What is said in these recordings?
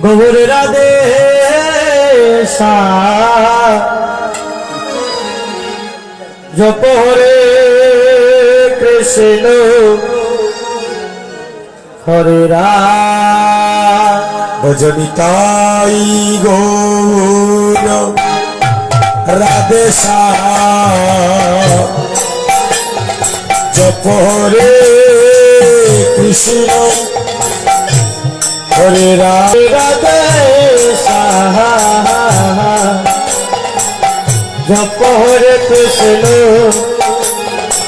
গৌর রাধে জপ হরে কৃষ্ণ হরে রাম ভজনিতাই গৌর রাধে জপ হরে কৃষ্ণ হরে রাম রাধে জপ হরে কৃষ্ণ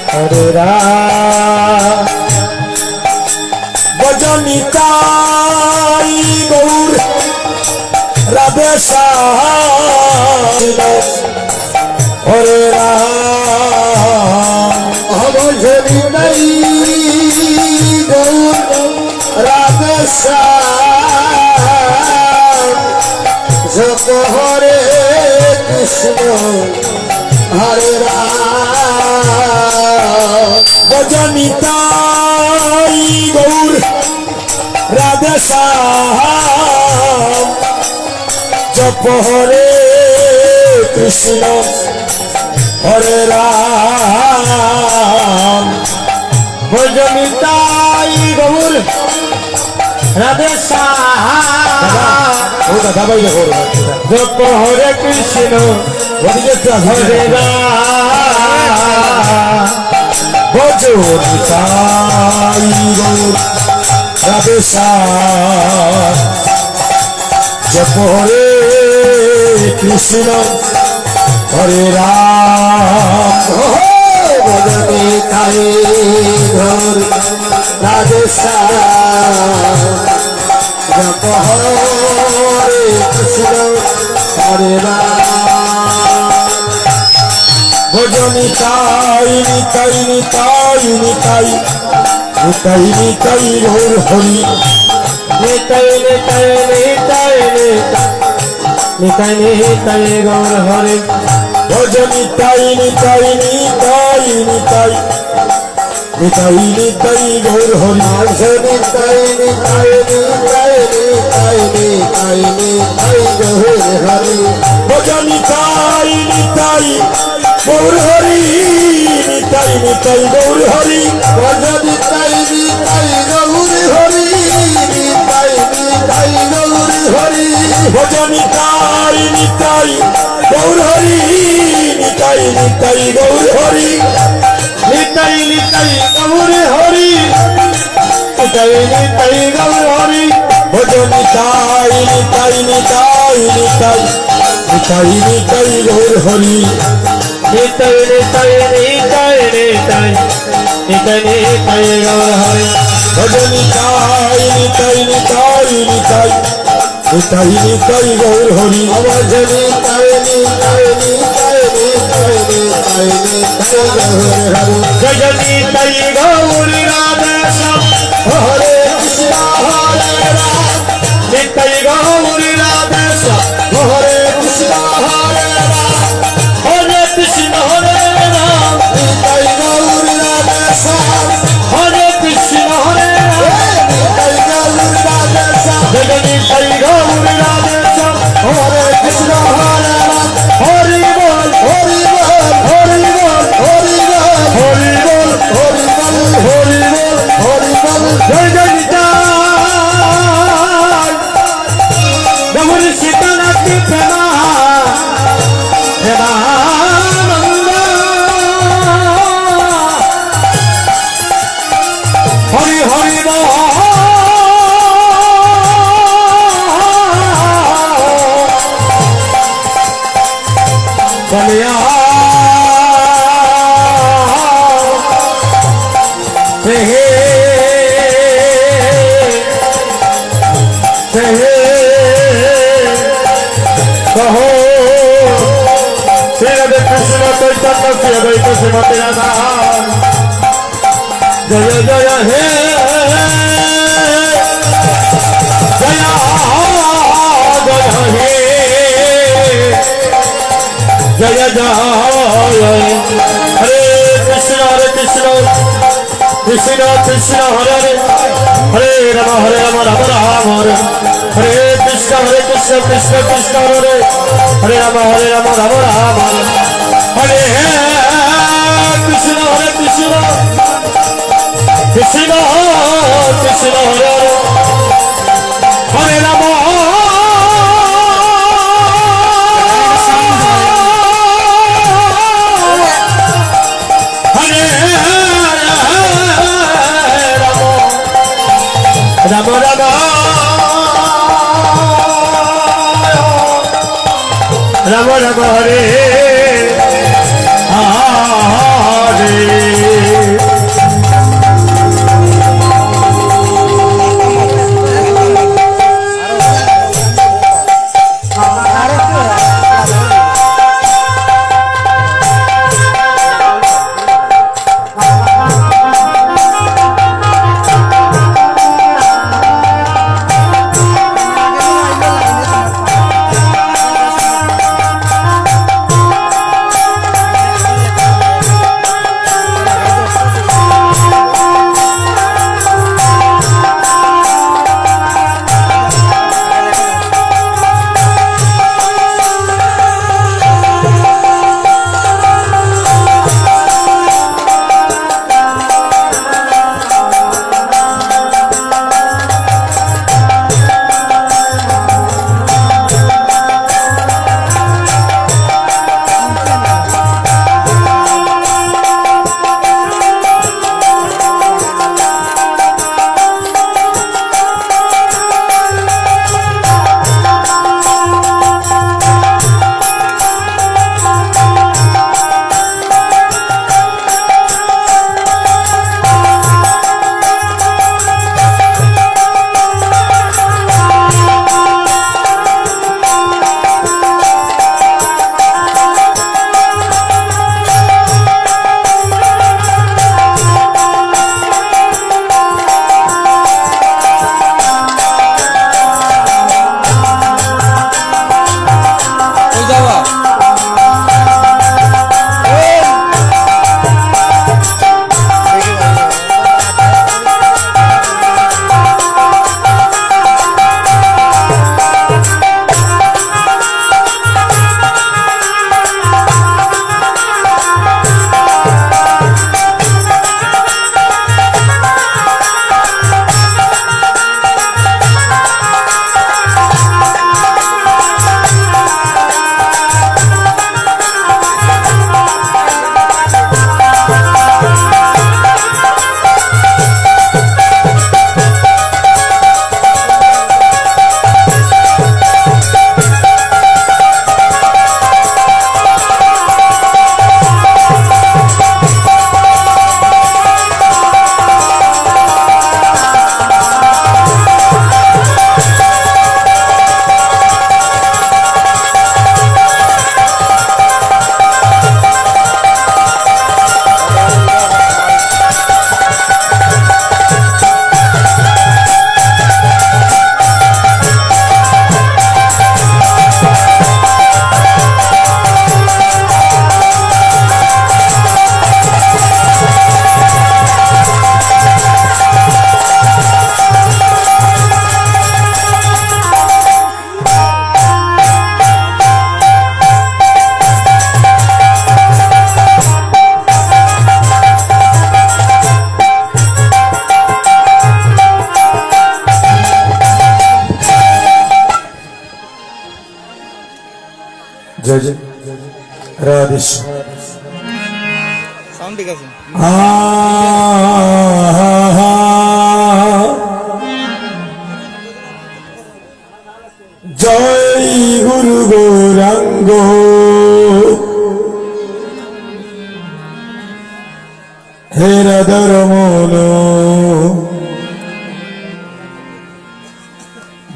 হরে রাম ভজনিতাই গৌর রাধে হরে রাম ভজনিতাই গৌর রাধে জপ হরে কৃষ্ণ হরে রাম ভজনিতাই গৌর রাধে জপ হরে কৃষ্ণ হরে রাম ভজনিতাই গৌর রাধে জপ হরে কৃষ্ণ হরে রাম ভজনিতাই গৌর রাধে জপ হরে কৃষ্ণ হরে রাম ভজনিতাই গৌর রাধে জপ হরে কৃষ্ণ হরে রাম ভজনিতাই নিতাই নিতাই নিতাই নিতাই নিতাই গৌর হরি নিতাই নিতাই নিতাই নিতাই নিতাই গৌর হরে ভজনিতাই নিতাই নিতাই নিতাই নিতাই নিতাই গৌর হরি ভজনিতাই নিতাই নিতাই নিতাই নিতাই নিতাই গৌর হরি ভজনিতাই নিতাই গৌর হরি নিতাই নিতাই গৌর হরি ভজনিতাই নিতাই গৌর হরি নিতাই নিতাই গৌর হরি ভজনিতাই নিতাই গৌর হরি নিতাই নিতাই গৌর হরি নিতাই নিতাই গৌর হরি নিতাই নিতাই গৌর হরি ভজনিতাই নিতাই নিতাই নিতাই নিতাই নিতাই গৌর হরি নিতাই নিতাই নিতাই নিতাই নিতাই নিতাই গৌর হরি ভজনিতাই নিতাই নিতাই নিতাই নিতাই নিতাই গৌর হরি ভজনিতাই নিতাই নিতাই নিতাই নিতাই নিতাই গৌর হরি ভজনিতাই গৌর রাধে হরে কৃষ্ণ হরে রাম নিতাই গৌর রাধে হরে কৃষ্ণ হরে রাম হরে কৃষ্ণ হরে রাম নিতাই গৌর রাধে হরে কৃষ্ণ হরে রাম নিতাই গৌর রাধে ভজনিতাই গৌর রাধে হরে কৃষ্ণ হরে রাম হরি বল হরি বল হরি বল হরি বল হরি বল হরি বল হরি বল হরি বল জয় জয় নিতাই গৌর সীতানাথ প্রেমা প্রেমানন্দ হরি হরি বল বলিয়া হে হে হে কহো শ্রী রাধে কৃষ্ণ চৈতন্য শ্রী অদ্বৈত শ্রীমতী রাধা জয় জয় হে জয় জয় হে জয় জয় হরে কৃষ্ণ কৃষ্ণ কৃষ্ণ হরে হরে হরে রাম রাম রাম হরে হরে কৃষ্ণ কৃষ্ণ কৃষ্ণ হরে হরে রাম রাম রাম হরে কৃষ্ণ কৃষ্ণ কৃষ্ণ কৃষ্ণ হরে হরে রাম রাম রাম রাম রাম হরে হরে जय जय राधे साउंड ठीक আছে जय गुरु गौरांग हे राधर मोनो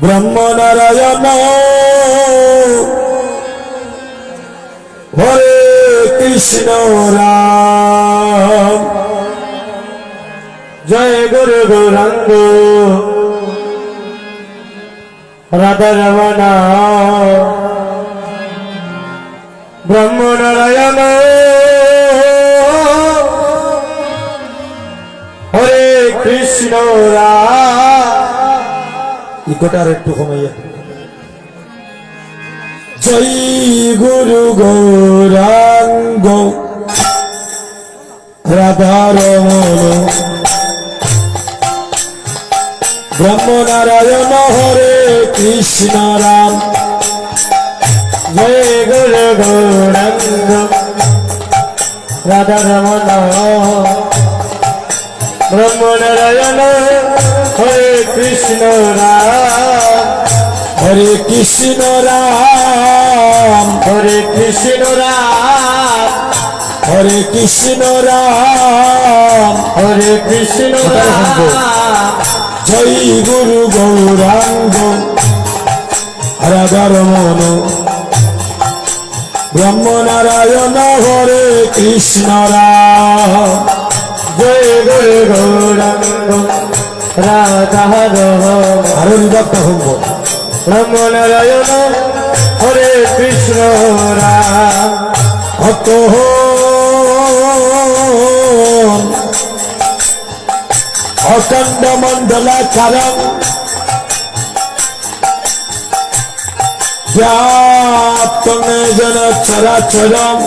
ब्रह्म नारायण हरे कृष्ण राम जय गुरु गौरांग राधा रमण ब्रह्म नारायण हरे कृष्ण কৃষ্ণ রাম ইকোটা আর একটু কমাইয়া জয় গুরু গৌরাঙ্গ রাধারমণ ব্রহ্মনারায়ণ হরে কৃষ্ণ রাম জয় গুরু গৌরাঙ্গ রাধা রমণ ব্রহ্মনারায়ণ হরে কৃষ্ণ রাম হরে কৃষ্ণ রাম হরে কৃষ্ণ রাম হরে কৃষ্ণ রাম হরে কৃষ্ণ রাম জয় গুরু গৌরাঙ্গ রাধারমণ ব্রহ্মনারায়ণ হরে কৃষ্ণ রাম জয় গুরু গৌরাঙ্গ রাধা রমণ আরো বিভাগটা হব ব্রহ্মনারায়ণ হরে কৃষ্ণ রাম ভক্ত অখণ্ড মণ্ডলাকারম ব্যাপ্তং জন চরাচরম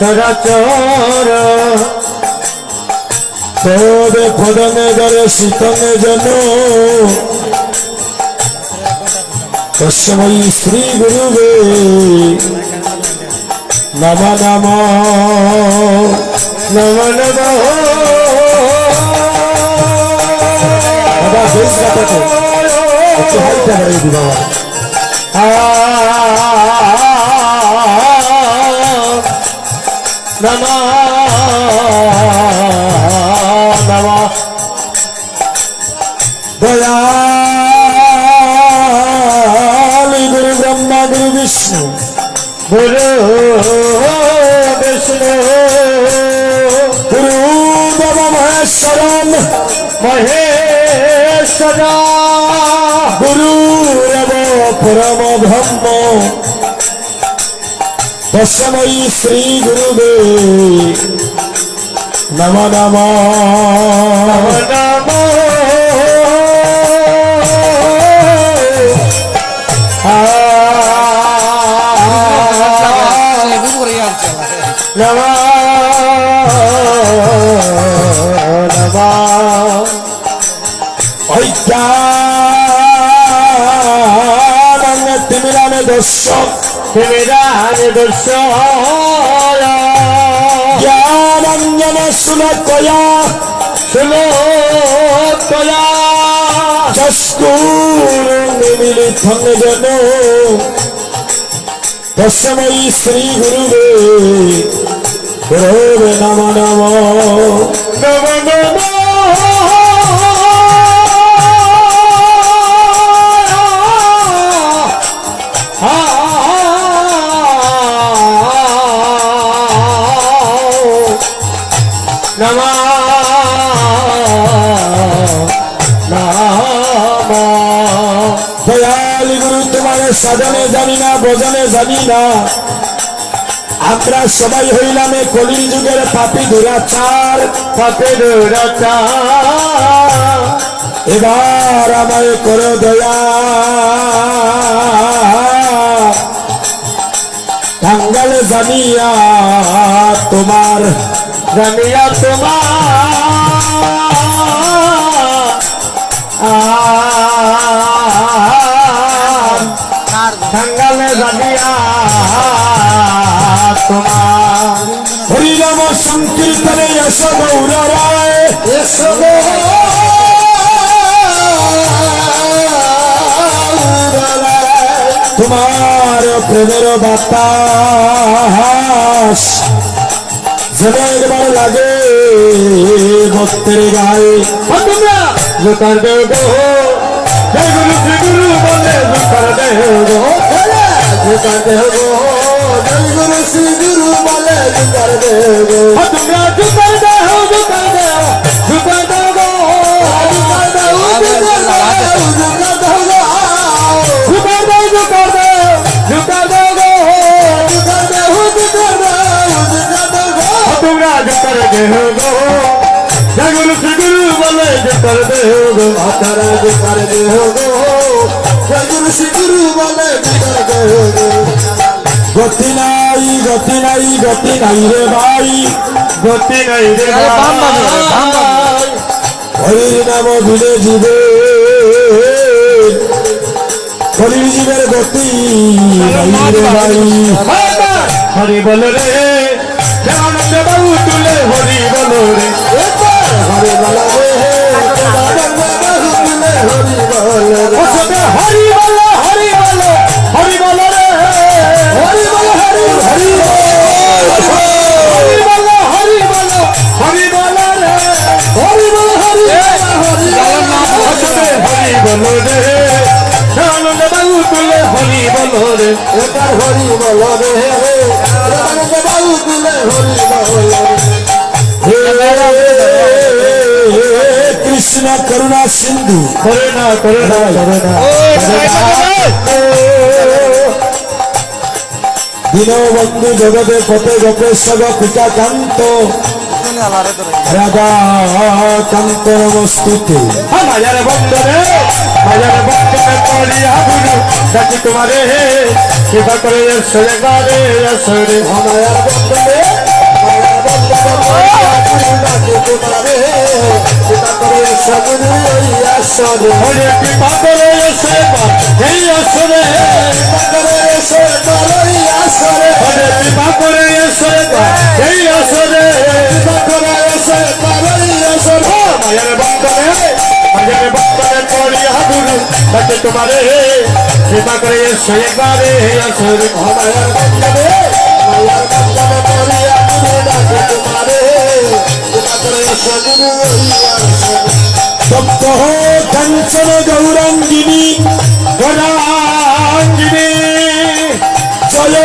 চরাচর তবে পদং দর্শিতং জন তস্मै শ্রী গুরুবে নম নম নম নম বাবা বেশ গাতাতে একটু হাইটা বাড়িয়ে দি বাবা নম নম দয়ালি গুরু ব্রহ্মা গুরু বিষ্ণু গুরু বিষ্ণু গুরু দেব মহেশ্বরম মহেশ্বর গুরু দেব পরম ব্রহ্ম তস্मै শ্রী গুরুবে নম নম নম নম নম ঐক্যানং তিমিরানে দর্শক তিমিরান দর্শন জ্ঞানঞ্জন সুলকয়া সুলোকয়া চস্কুরং মিলিতং জন তস্मै শ্রী গুরুবে গুরুবে নম নম নম নম নম নম দয়ালি গুরু তোমার সাধনে জানি না ভজনে জানি না আমরা সবাই হইলাম এ কলির যুগের পাপী দুরাচার পাপের রাজা এবার আমায় করো দয়া টাঙ্গালে জানিয়া তোমার জানিয়া তোমার সঙ্গালে জানিয়া তোমার হরিনাম সংকীর্তনে এস গৌর রায় এস তোমার প্রেমের বাতাস যেন একবার লাগে ভক্তের গায়ে তোমরা জোতার দেও গো জয় গুরু শ্রী গুরু বলে জোতার দেও গো জোতার দেও গো জয় গুরু শ্রী গুরু বলে জোতার দেও গো তোমরা জোতার দেও জোতার দেও জোতার দেও গো জোতার দেও জোতার দেও জোতার দেও জোতার দেও জোতার দেও গো জোতার দেও জোতার দেও তোমরা জোতার দেও গো জয় গুরু শ্রী গুরু বলে যে কর দেও গো মাতারা যে করে দেহ গো জয় গুরু শ্রী গুরু বলে যে করে দেহ গো গতি নাই গতি নাই গতি নাই রে ভাই গতি নাই রে ভাই হরির নাম ভিড়ে জীবে হরির জীবের গতি নাই রে ভাই হরি বল রে দেবানন্দ বাবু তুলে হরি বল রে হরি বল রে হরি বল রে ওসবে হরি বল হরি বল হরি বল রে হরি বল হরি হরি হরি বল হরি বল হরি বল রে হরি বল হরি ওসবে হরি বল রে দেবানন্দ বাবু তুলে হরি বল রে এবার হরি বল রে রামানন্দ বাবু তুলে হরি বল রে কৃষ্ণ করুণা সিন্ধু করে না করে না করে না দীনবন্ধু জগতে পথে গোপেশ্বর পিতাকান্ত রাধা কান্ত নমস্তুতে বাজারে বন্ধনে করিয়া গুরু ডাকি তোমারে কৃপা করে সরে গারে সরে মায়ার বন্ধনে মায়ার বন্ধনে পিতা করে সগুরু আসরে হরে কৃপা করে সরে এই আসরে পিতা করে সগুরু আসরে হরে কৃপা করে সরে এই আসরে পিতা করে সগুরু আসরে বাজারে বন্ধনে করিয়া গুরু ডাকি তোমারে কৃপা করে সরে গারে সরে মায়ার বন্ধনে করিয়া গুরু ডাকে তোমারে পিতা করে সগুরু আসরে সপ্ত কাঞ্চন গৌরাঙ্গিনী গৌরাঙ্গিনী জয়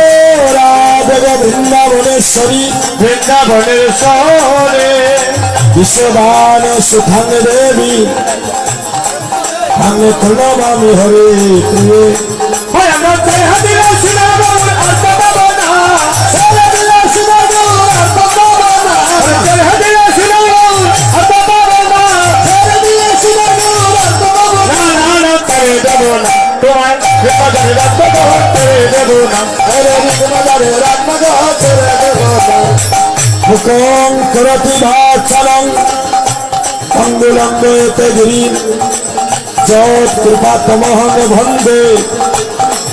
রাধব বৃন্দাবনেশ্বরী বৃন্দাবনের শহরে বিশ্ববান সুখাং দেবী ভাঙে প্রণমামি হরে প্রিয়ে হয় আমরা জয় হাদিরা শুনাবো আর পাবো না ছেড়ে দিলে শুনাবো আর পাবো না জয় হাদিরা শুনাবো আর পাবো না ছেড়ে দিলে শুনাবো আর পাবো না না না না করে দেবো না তোমার বিপদের রাখবো করে দেবো না হরে বিষ্ণুদারে রাত্মগ ছেড়ে দেবো না মুখং করতি ভাচলং অঙ্গুলঙ্গ এতে গিরি যৎ কৃপা তমহং ভন্দে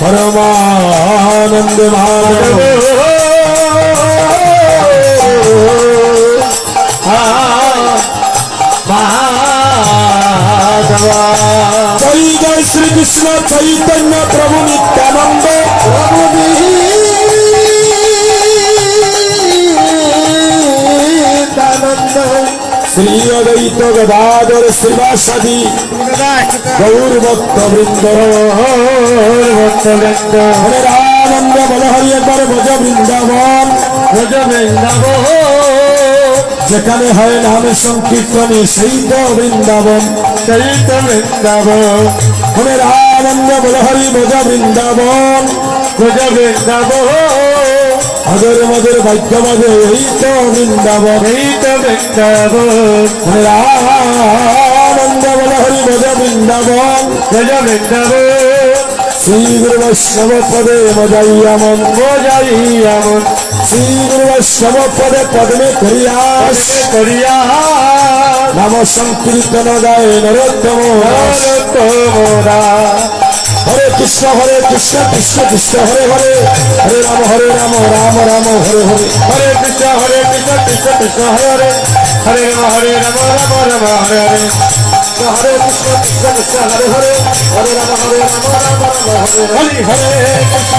পরমানন্দে মানব জয় জয় শ্রীকৃষ্ণ চৈতন্য প্রভু নিত্যানন্দ প্রভু নিত্যানন্দ শ্রী অদ্বৈত গদাধর শ্রীবাসাদি গৌর ভক্ত বৃন্দ ভক্তবৃন্দ হরে রামানন্দ বল হরি একবার ভজ বৃন্দাবন ভজ বৃন্দাবন যেখানে হয় নাম সংকীর্তনে সেই তো বৃন্দাবন চৈত বৃন্দাবন হরে রামানন্দ বল হরি ভজ বৃন্দাবন ভজ বৃন্দাবন মধুর মধুর বাক্য মধে এই তো বৃন্দাবন চৈত বৃন্দাবন হরে রামানন্দ বল হরি ভজ বৃন্দাবন ভজ বৃন্দাবন শ্রী গুরু বৈষ্ণব পদে মজাইয়া মন মজাইয়া মন শ্রী গুরু বৈষ্ণব পদে পদ্মে করিয়াস করিয়া নাম সংকীর্তন গায়ে নরোত্তম মোরা হরে কৃষ্ণ কৃষ্ণ কৃষ্ণ হরে হরে হরে রাম রাম রাম হরে হরে হরে কৃষ্ণ কৃষ্ণ কৃষ্ণ হরে হরে হরে রাম রাম রাম হরে হরে হরে কৃষ্ণ কৃষ্ণ কৃষ্ণ হরে হরে হরে রাম রাম রাম হরে হরে হরি হরে কৃষ্ণ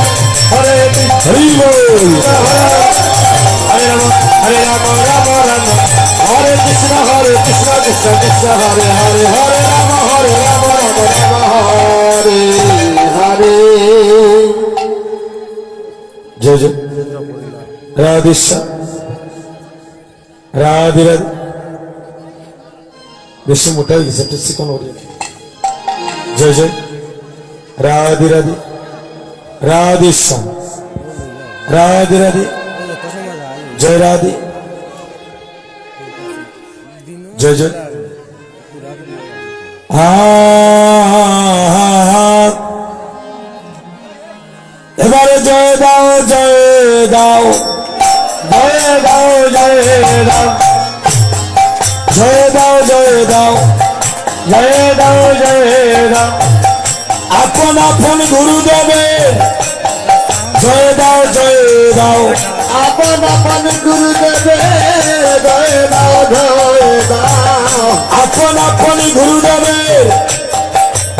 হরে কৃষ্ণ হরি বল হরে রাম রাম রাম হরে কৃষ্ণ কৃষ্ণ কৃষ্ণ হরে হরে হরে রাম রাম রাম হরে হরে জয় জয় রাধেশ্যাম রাধে রাধে বেশি মোটা হয়ে গেছে একটু চিকন করিয়ে জয় জয় রাধে রাধে রাধেশ্যাম রাধে রাধে জয় রাধে জয় জয় এবারে জয় দাও জয় দাও জয় দাও জয় দাও জয় দাও জয় দাও জয় দাও জয় দাও আপন আপন গুরুদেবে জয় দাও জয় দাও আপন আপন গুরুদেবে জয় দাও জয় দাও আপন আপন গুরুদেবে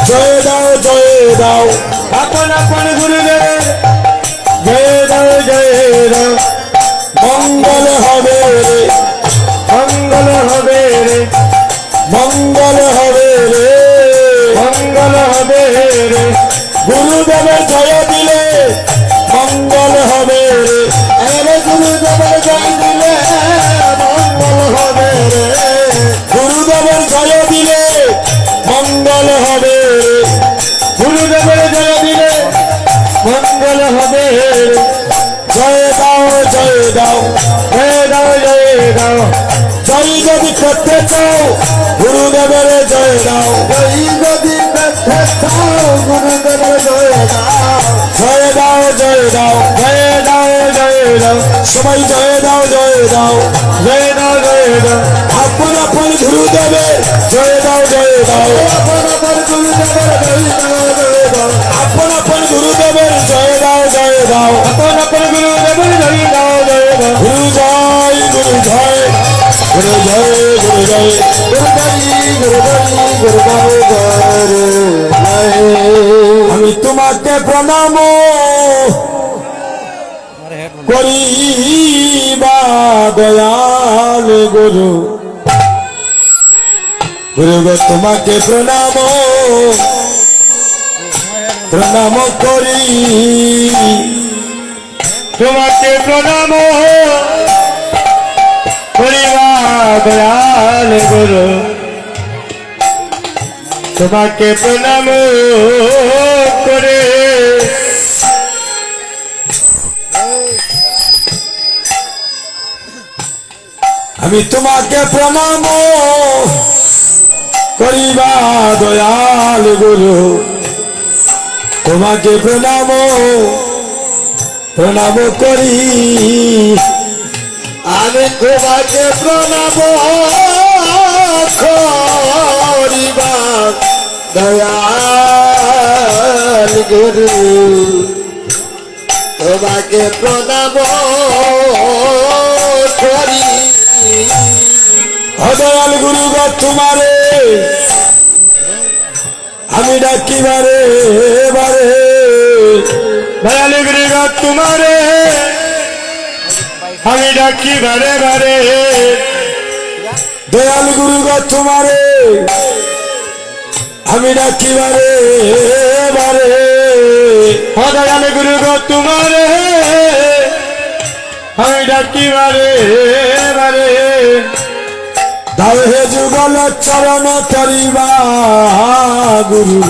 জয় দাও জয় দাও আপন আপন গুরুদেবে জয় দাও জয় দাও মঙ্গল হবে রে মঙ্গল হবে রে মঙ্গল হবে রে মঙ্গল হবে রে গুরুদেবের জয় দিলে মঙ্গল হবে রে আরে গুরুদেবের জয় দিলে মঙ্গল হবে রে গুরুদেবের জয় দিলে মঙ্গল হবে রে গুরুদেবের জয় দিলে মঙ্গল হবে রে জয় দাও জয় দাও জয় দাও জয় দাও জয় যদি করতে চাও গুরুদেবের জয় দাও জয় যদি পেতে চাও গুরুদেবের জয় দাও জয় দাও জয় দাও জয় দাও জয় দাও সবাই জয় দাও জয় দাও জয় দাও জয় দাও আপন আপন গুরুদেবের জয় দাও জয় দাও আপন আপন গুরুদেবের জয় দাও জয় দাও আপন আপন গুরুদেবের জয় দাও জয় দাও আপন আপন গুরুদেবের জয় দাও জয় দাও গুরু জয় গুরু জয় গুরু জয় গুরু জয় আমি তোমাকে প্রণাম করি বা দয়াল গুরু গুরু গো তোমাকে প্রণাম প্রণাম করি তোমাকে প্রণাম করিবা দয়াল গুরু তোমাকে প্রণাম করে আমি তোমাকে প্রণাম করিবা দয়াল গুরু তোমাকে প্রণাম প্রণাম করি আমি তোমাকে প্রণাম করিবা দয়াল গুরু তোমাকে প্রণাম করি দয়াল গুরু গো তোমারে আমি ডাকিবারে বারে দয়াল গুরু গো তোমারে আমি ডাকি বারে বারে দয়াল গুরু গো তোমারে আমি ডাকিবারে বারে ও দয়াল গুরু গো তোমারে আমি ডাকি বারে বারে দাও হে যুগল চরণ তরিবা গুরু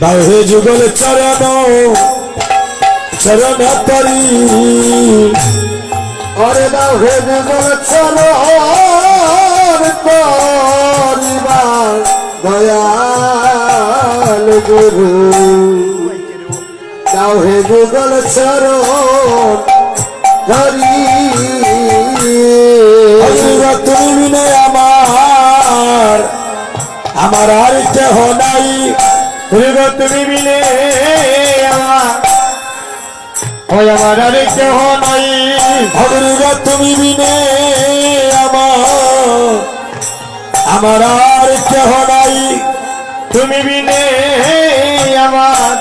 দাও হে যুগল চরণ চরণ তরি ওরে দাও হে যুগল চরণ তরিবা দয়াল গুরু দাও হে যুগল চরণ ধরি হযরত তুমি বিনে আমার আমার আর কেহ নাই গুরু তুমি বিনে আমার ওই আমার আর কেহ নাই হযরত তুমি বিনে আমার আর কেহ নাই তুমি বিনে আমার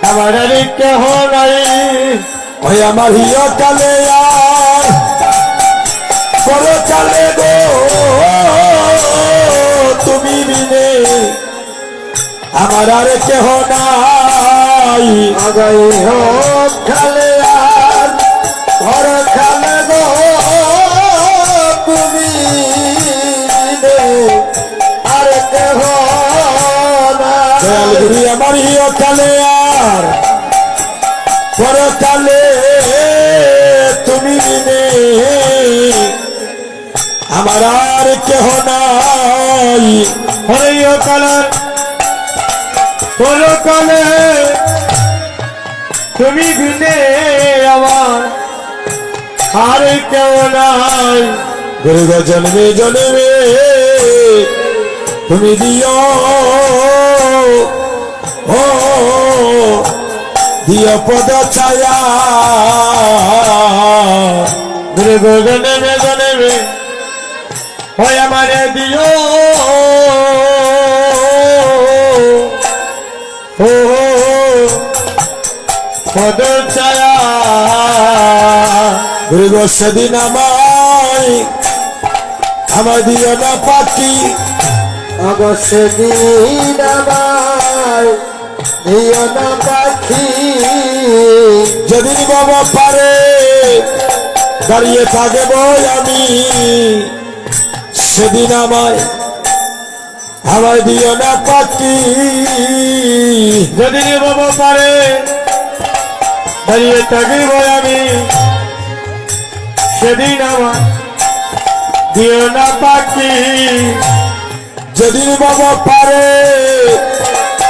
আমার আর কেহ নাই ওই আমার হিয় কালে আর পরকালে গো তুমি বিনে আমার আর কেহ নাই আগাই হোক খালে আর ঘর খালে গো তুমি বিনে আর কেহ দয়াল নাই গুরু আমার হিয় কালে আর পরকালে তুমি বিনে আমার আর কেহ নাই নাই হরিয় কালার পরকালে তুমি বিনে আমার আর কেউ নাই। দীর্ঘ জন্মে জন্মে তুমি দিও ও দিও পদ ছায়া দীর্ঘ জন্মে জন্মে হয় আমারে দিও ও পদ ছায়া। দীর্ঘ সেদিন আমার দিও না পাখি সেদিন আমার দিও না পাখি। যেদিন বাবা পারে দাঁড়িয়ে থাকবো আমি সেদিন আমায় দিও না পাখি। যেদিন বাবা পারে দাঁড়িয়ে থাকিব আমি সেদিন আমার দিও না পাখি। যেদিন বাবা পারে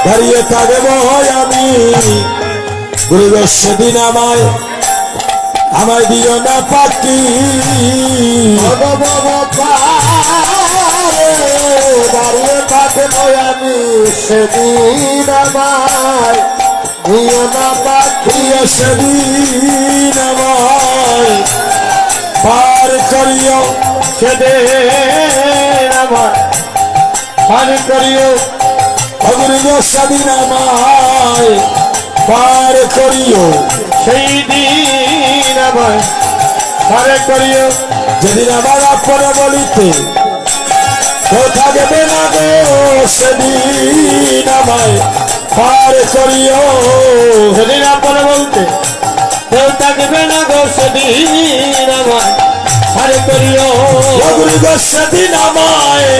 দাঁড়িয়ে থাকবো আমি গুরু সেদিন আমায় দিও না পাখি। বাবা পারে দাঁড়িয়ে থাকব আমি সেদিন আমার দিও না পাখি। সেদিন আমায় পার করিও সেদিন আমার পার করিও গুরু সেদিন আমায় পার করিও। সেই দিন আমার পার করিও। যেদিন আমার আপন বলিতে কেউ থাকবে না গো সেদিন আমায় পার করিও। সেদিন আপন বলতে কেউ থাকবে না গো সেদিন আমার পার করিও। গুরু সেদিন আমায়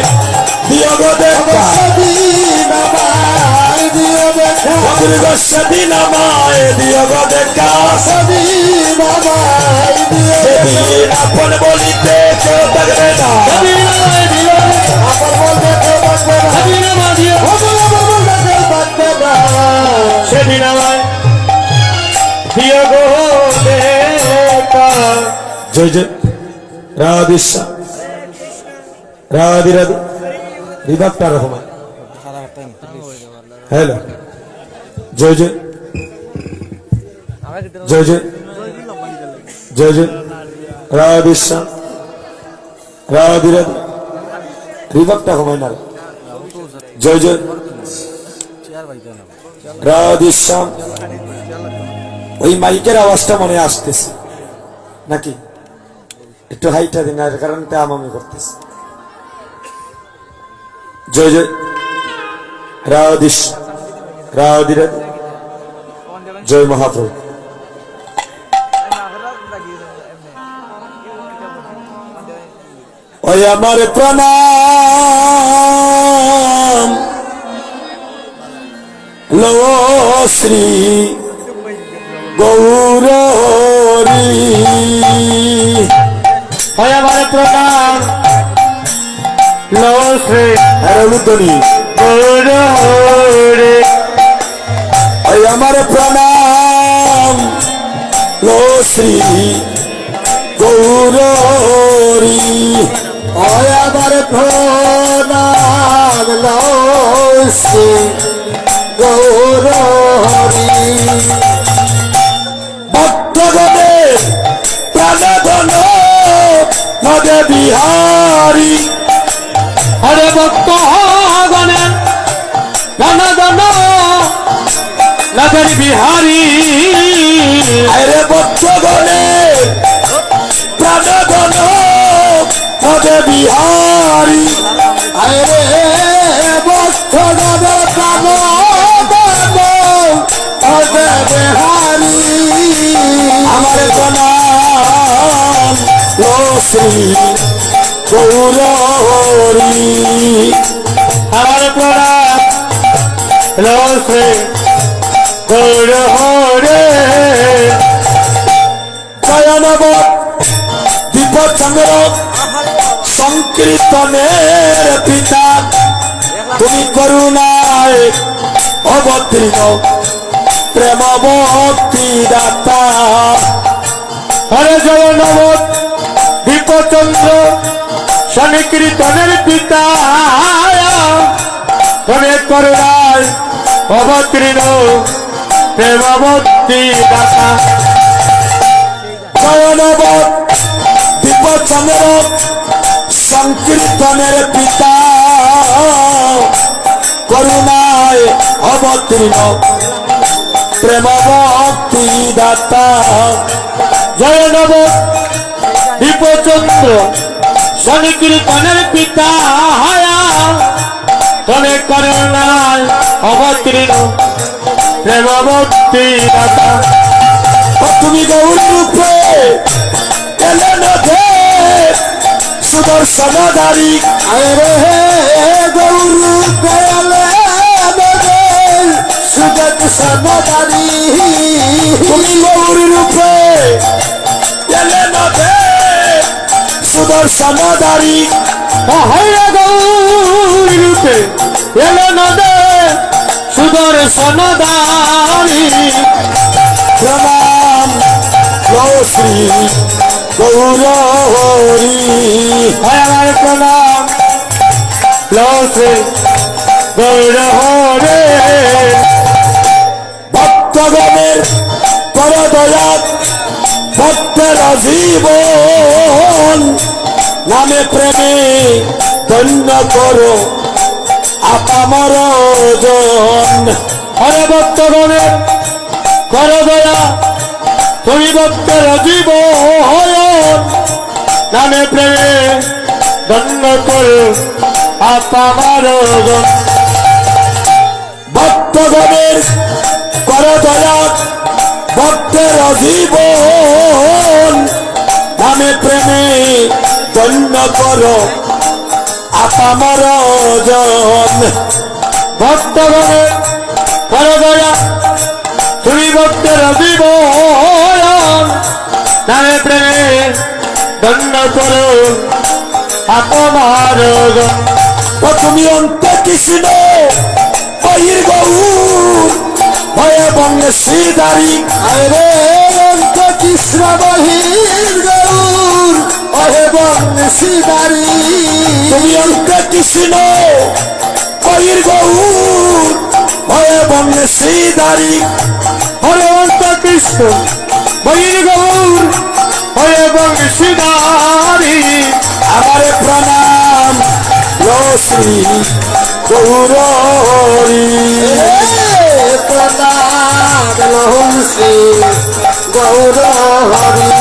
দিও গো দেখা সেদিন আমায় দিও দেখা। গুরু সেদিন আমায় দিও গো দেখা সেদিন আমায় দিও সেদিন আপন বলিতে কেউ থাকবে না সেদিন আমায় দিও আপন বলতে কেউ থাকবে না। সেদিন আমায় দিও বলতে কেউ থাকবে না। সেদিন আমায় দিও গো দেখা। জয় জয় রাধেশ্যাম রাধে রাধে বিভাগটা রহমান হ্যালো জয় জয় জয় জয় জয় জয় রাধেশ্যাম রাধে রাধে বিভাগটা রহমান জয় জয় রাধেশ্যাম। ওই মাইকের আওয়াজটা মনে আসতেছে নাকি একটু হাইটা দিন এর কারণ আমি করতেছি। জয় জয় রাধেশ রাধে রাধে জয় মহাপ্রভু। ওই আমার প্রণাম লো শ্রী গৌরী হয় আমার প্রণাম লো শ্রী রুদনি গৌরী। ওই আমার প্রণাম লো শ্রী গৌরী। ওই আমার প্রণাম লো শ্রী গৌরী। ভক্তগণের প্রাণধন নদে বিহারী হরে ভক্ত গণের ধন নগর বিহারী। আরে ভক্তগণের প্রাণধন নদে বিহারী। আরে ভক্ত গণের প্রাণ বিহারী। আমার প্রণাম লো শ্রী গৌরী। আমার প্রণাম লো শ্রী গৌরী। জয়নব দীপচন্দ্র সংকীর্তনের পিতা তুমি করুণায় অবতীর্ণ প্রেম ভক্তি দাতা হরে জগন্নাথ দীপচন্দ্র সংকীর্তনের পিতা হরে করুণায় অবতীর্ণ প্রেমবতী দাতা জয়নব দীপচন্দ্র সংকীর্তনের পিতা করুণায় অবতীর্ণ প্রেম ভক্তি দাতা জয়নব দীপচন্দ্র সংকীর্তনের পিতা তবে করুণায় অবতীর্ণ প্রেমবতী দাতা তুমি গৌর রূপে এলে নথে সুদর্শনধারী গৌর রূপে এলে নথে সুদর্শনধারী তুমি গৌর রূপে এলে নথে সুদর্শনধারী হরে গৌর রূপে এলো নদে সুদর্শনধারী প্রণাম লো শ্রী গৌর হরি আমার প্রণাম লো শ্রী গৌর হরে ভক্তগণের পরদয়া ভক্তের জীবন নামে প্রেমে ধন্য করো আপামর জন হরে ভক্তগণের করো দয়া তুমি ভক্তের জীবন নামে প্রেমে ধন্য করো আপামার জন ভক্তগণের করদয়া ভক্তের জীবন নামে প্রেমে ধন্য করো আপামর জন ভক্তগণের করো দয়া তুমি ভক্তের জীবন নামে প্রেমে ধন্য করো আপামার জন তুমি অন্ত কৃষ্ণ বহির গৌর ভয়ে বঙ্গে শ্রীদারি আরে অন্ত কৃষ্ণ বহির গৌর ভয়ে বঙ্গে শ্রীদারি তুমি অন্ত কৃষ্ণ বহির গৌর ভয়ে বঙ্গে শ্রীদারি হরে অন্ত কৃষ্ণ বহির গৌর হরে বংশীধারী আমার প্রণাম লো শ্রী গৌর হরি প্রণাম লো শ্রী গৌর হরি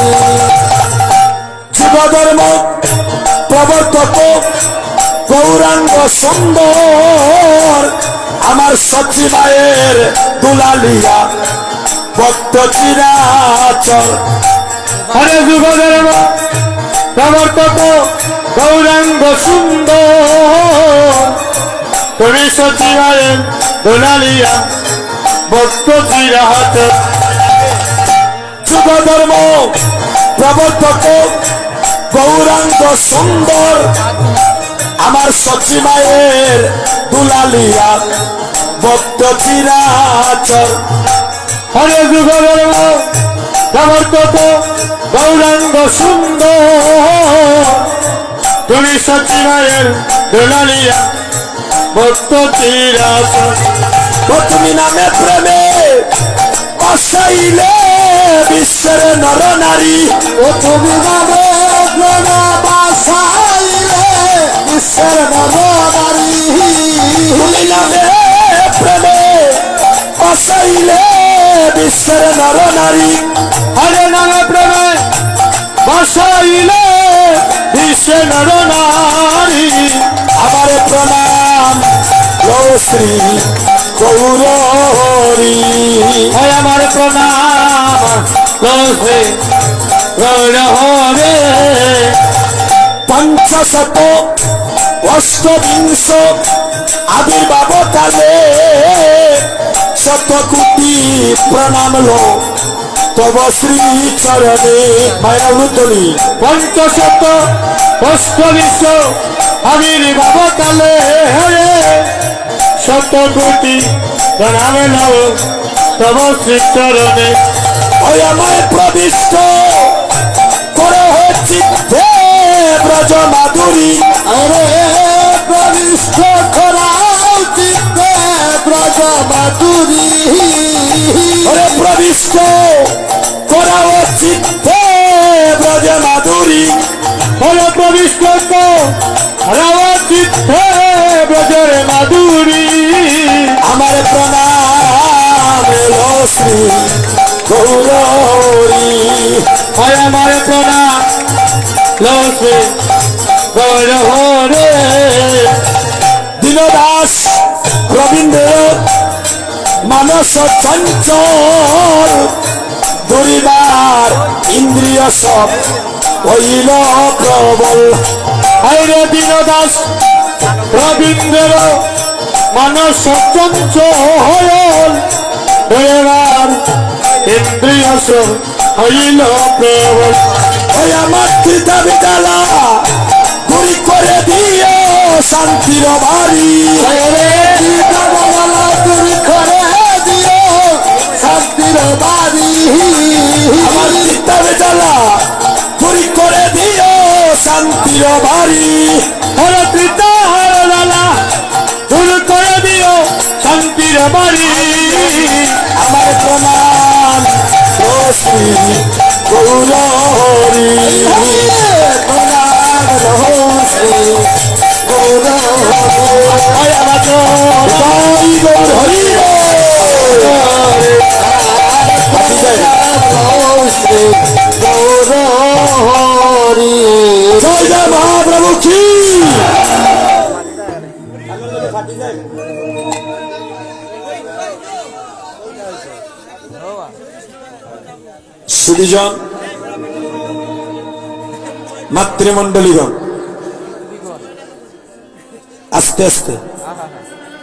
জীবধর্ম প্রবর্তক গৌরাঙ্গ সুন্দর আমার সচিবায়ের দুলালিয়া ভক্ত চিরাচর হরে যুগধর্ম প্রবর্তক গৌরাঙ্গ সুন্দর তুমি সচিবায়ের দোলালিয়া ভক্ত চিরাহাত যুগধর্ম প্রবর্তক গৌরাঙ্গ সুন্দর আমার সচিবায়ের দুলালিয়া ভক্ত চিরাচর হরে যুগধর্ম প্রবর্তক গৌরাঙ্গ সুন্দর তুমি সচিবায়ের দোলালিয়া ভক্ত চিরাচর তুমি নামে প্রেমে বসাইলে বিশ্বের নর নারী ও তুমি নামে প্রেমে বসাইলে বিশ্বের নর নারী তুমি নামে প্রেমে বসাইলে বিশ্বের নর নারী হরে নামে প্রেমে বসাইলে বিশ্বে নর নারী আমার প্রণাম লো শ্রী গৌর হরি হয় আমার প্রণাম লোসে গৌর হরে পঞ্চশত অষ্টবিংশ আবির্ভাব কালে শত কোটি প্রণাম লো তব শ্রী চরণে মায়া উত্তরী পঞ্চশত অষ্টবিশ আবির্ভাব কালে হরে শত কোটি প্রণাম নাও তব শ্রীচরণে। ওই আমার প্রবিষ্ট করো চিত্তে ব্রজ মাধুরী, আরে প্রবিষ্ট করাও চিত্তে ব্রজ মাধুরী। ওরে প্রবিষ্ট করো চিত্তে ব্রজ মাধুরী, বলো প্রবিষ্ট করাও চিত্তে ব্রজের মাধুরী। আমার প্রণাম এলো শ্রী গৌরী, হয় আমার প্রণাম লক্ষ্মী গৌরহরে। দীনদাস রবীন্দ্র মানস চঞ্চল, দুরিবার ইন্দ্রিয় সব হইল প্রবল। আইরে দীনদাস রবীন্দ্র মানস চঞ্চল, দয়ার ইন্দ্রিয় সব হইল প্রবল। ওই আমার কৃতা বিদ্যালা দূরি করে দিও শান্তির বাড়ি, দূর করে দিও শান্তির বাড়ি। আমার কৃতা বিদ্যালা দূরি করে দিও শান্তির বাড়ি। হরে পিতা হরে লালা দূর করে দিও শান্তির বাড়ি। আমার প্রণাম ও শ্রী গৌরী, প্রণাম ও শ্রী গৌরী, হয় আমার জয় গৌরী। জয় জয় মহাপ্রভু কি। সুদীজন মাতৃমণ্ডলীগণ, আস্তে আস্তে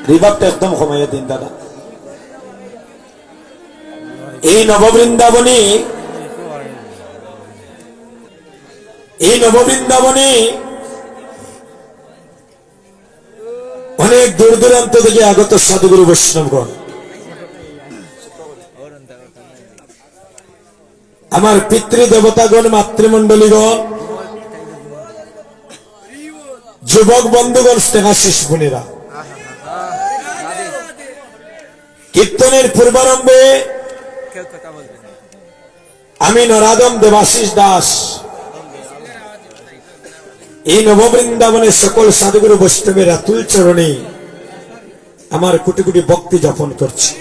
রিভাবটা একদম কমাইয়া দিন দাদা। এই নববৃন্দাবনী, এই নববৃন্দাবনী অনেক দূর দূরান্ত থেকে আগত সাধুগুরু বৈষ্ণবগণ, আমার পিতৃদেবতাগণ, মাতৃমণ্ডলীগণ, যুবক বন্ধুগণ, স্নেহাশিস বোনেরা, কীর্তনের পূর্বারম্ভে আমি নরাদম দেবাশিস দাস এই নববৃন্দাবনের সকল সাধুগুরু বৈষ্ণবের আতুল চরণে আমার কোটি কোটি ভক্তি যাপন করছি।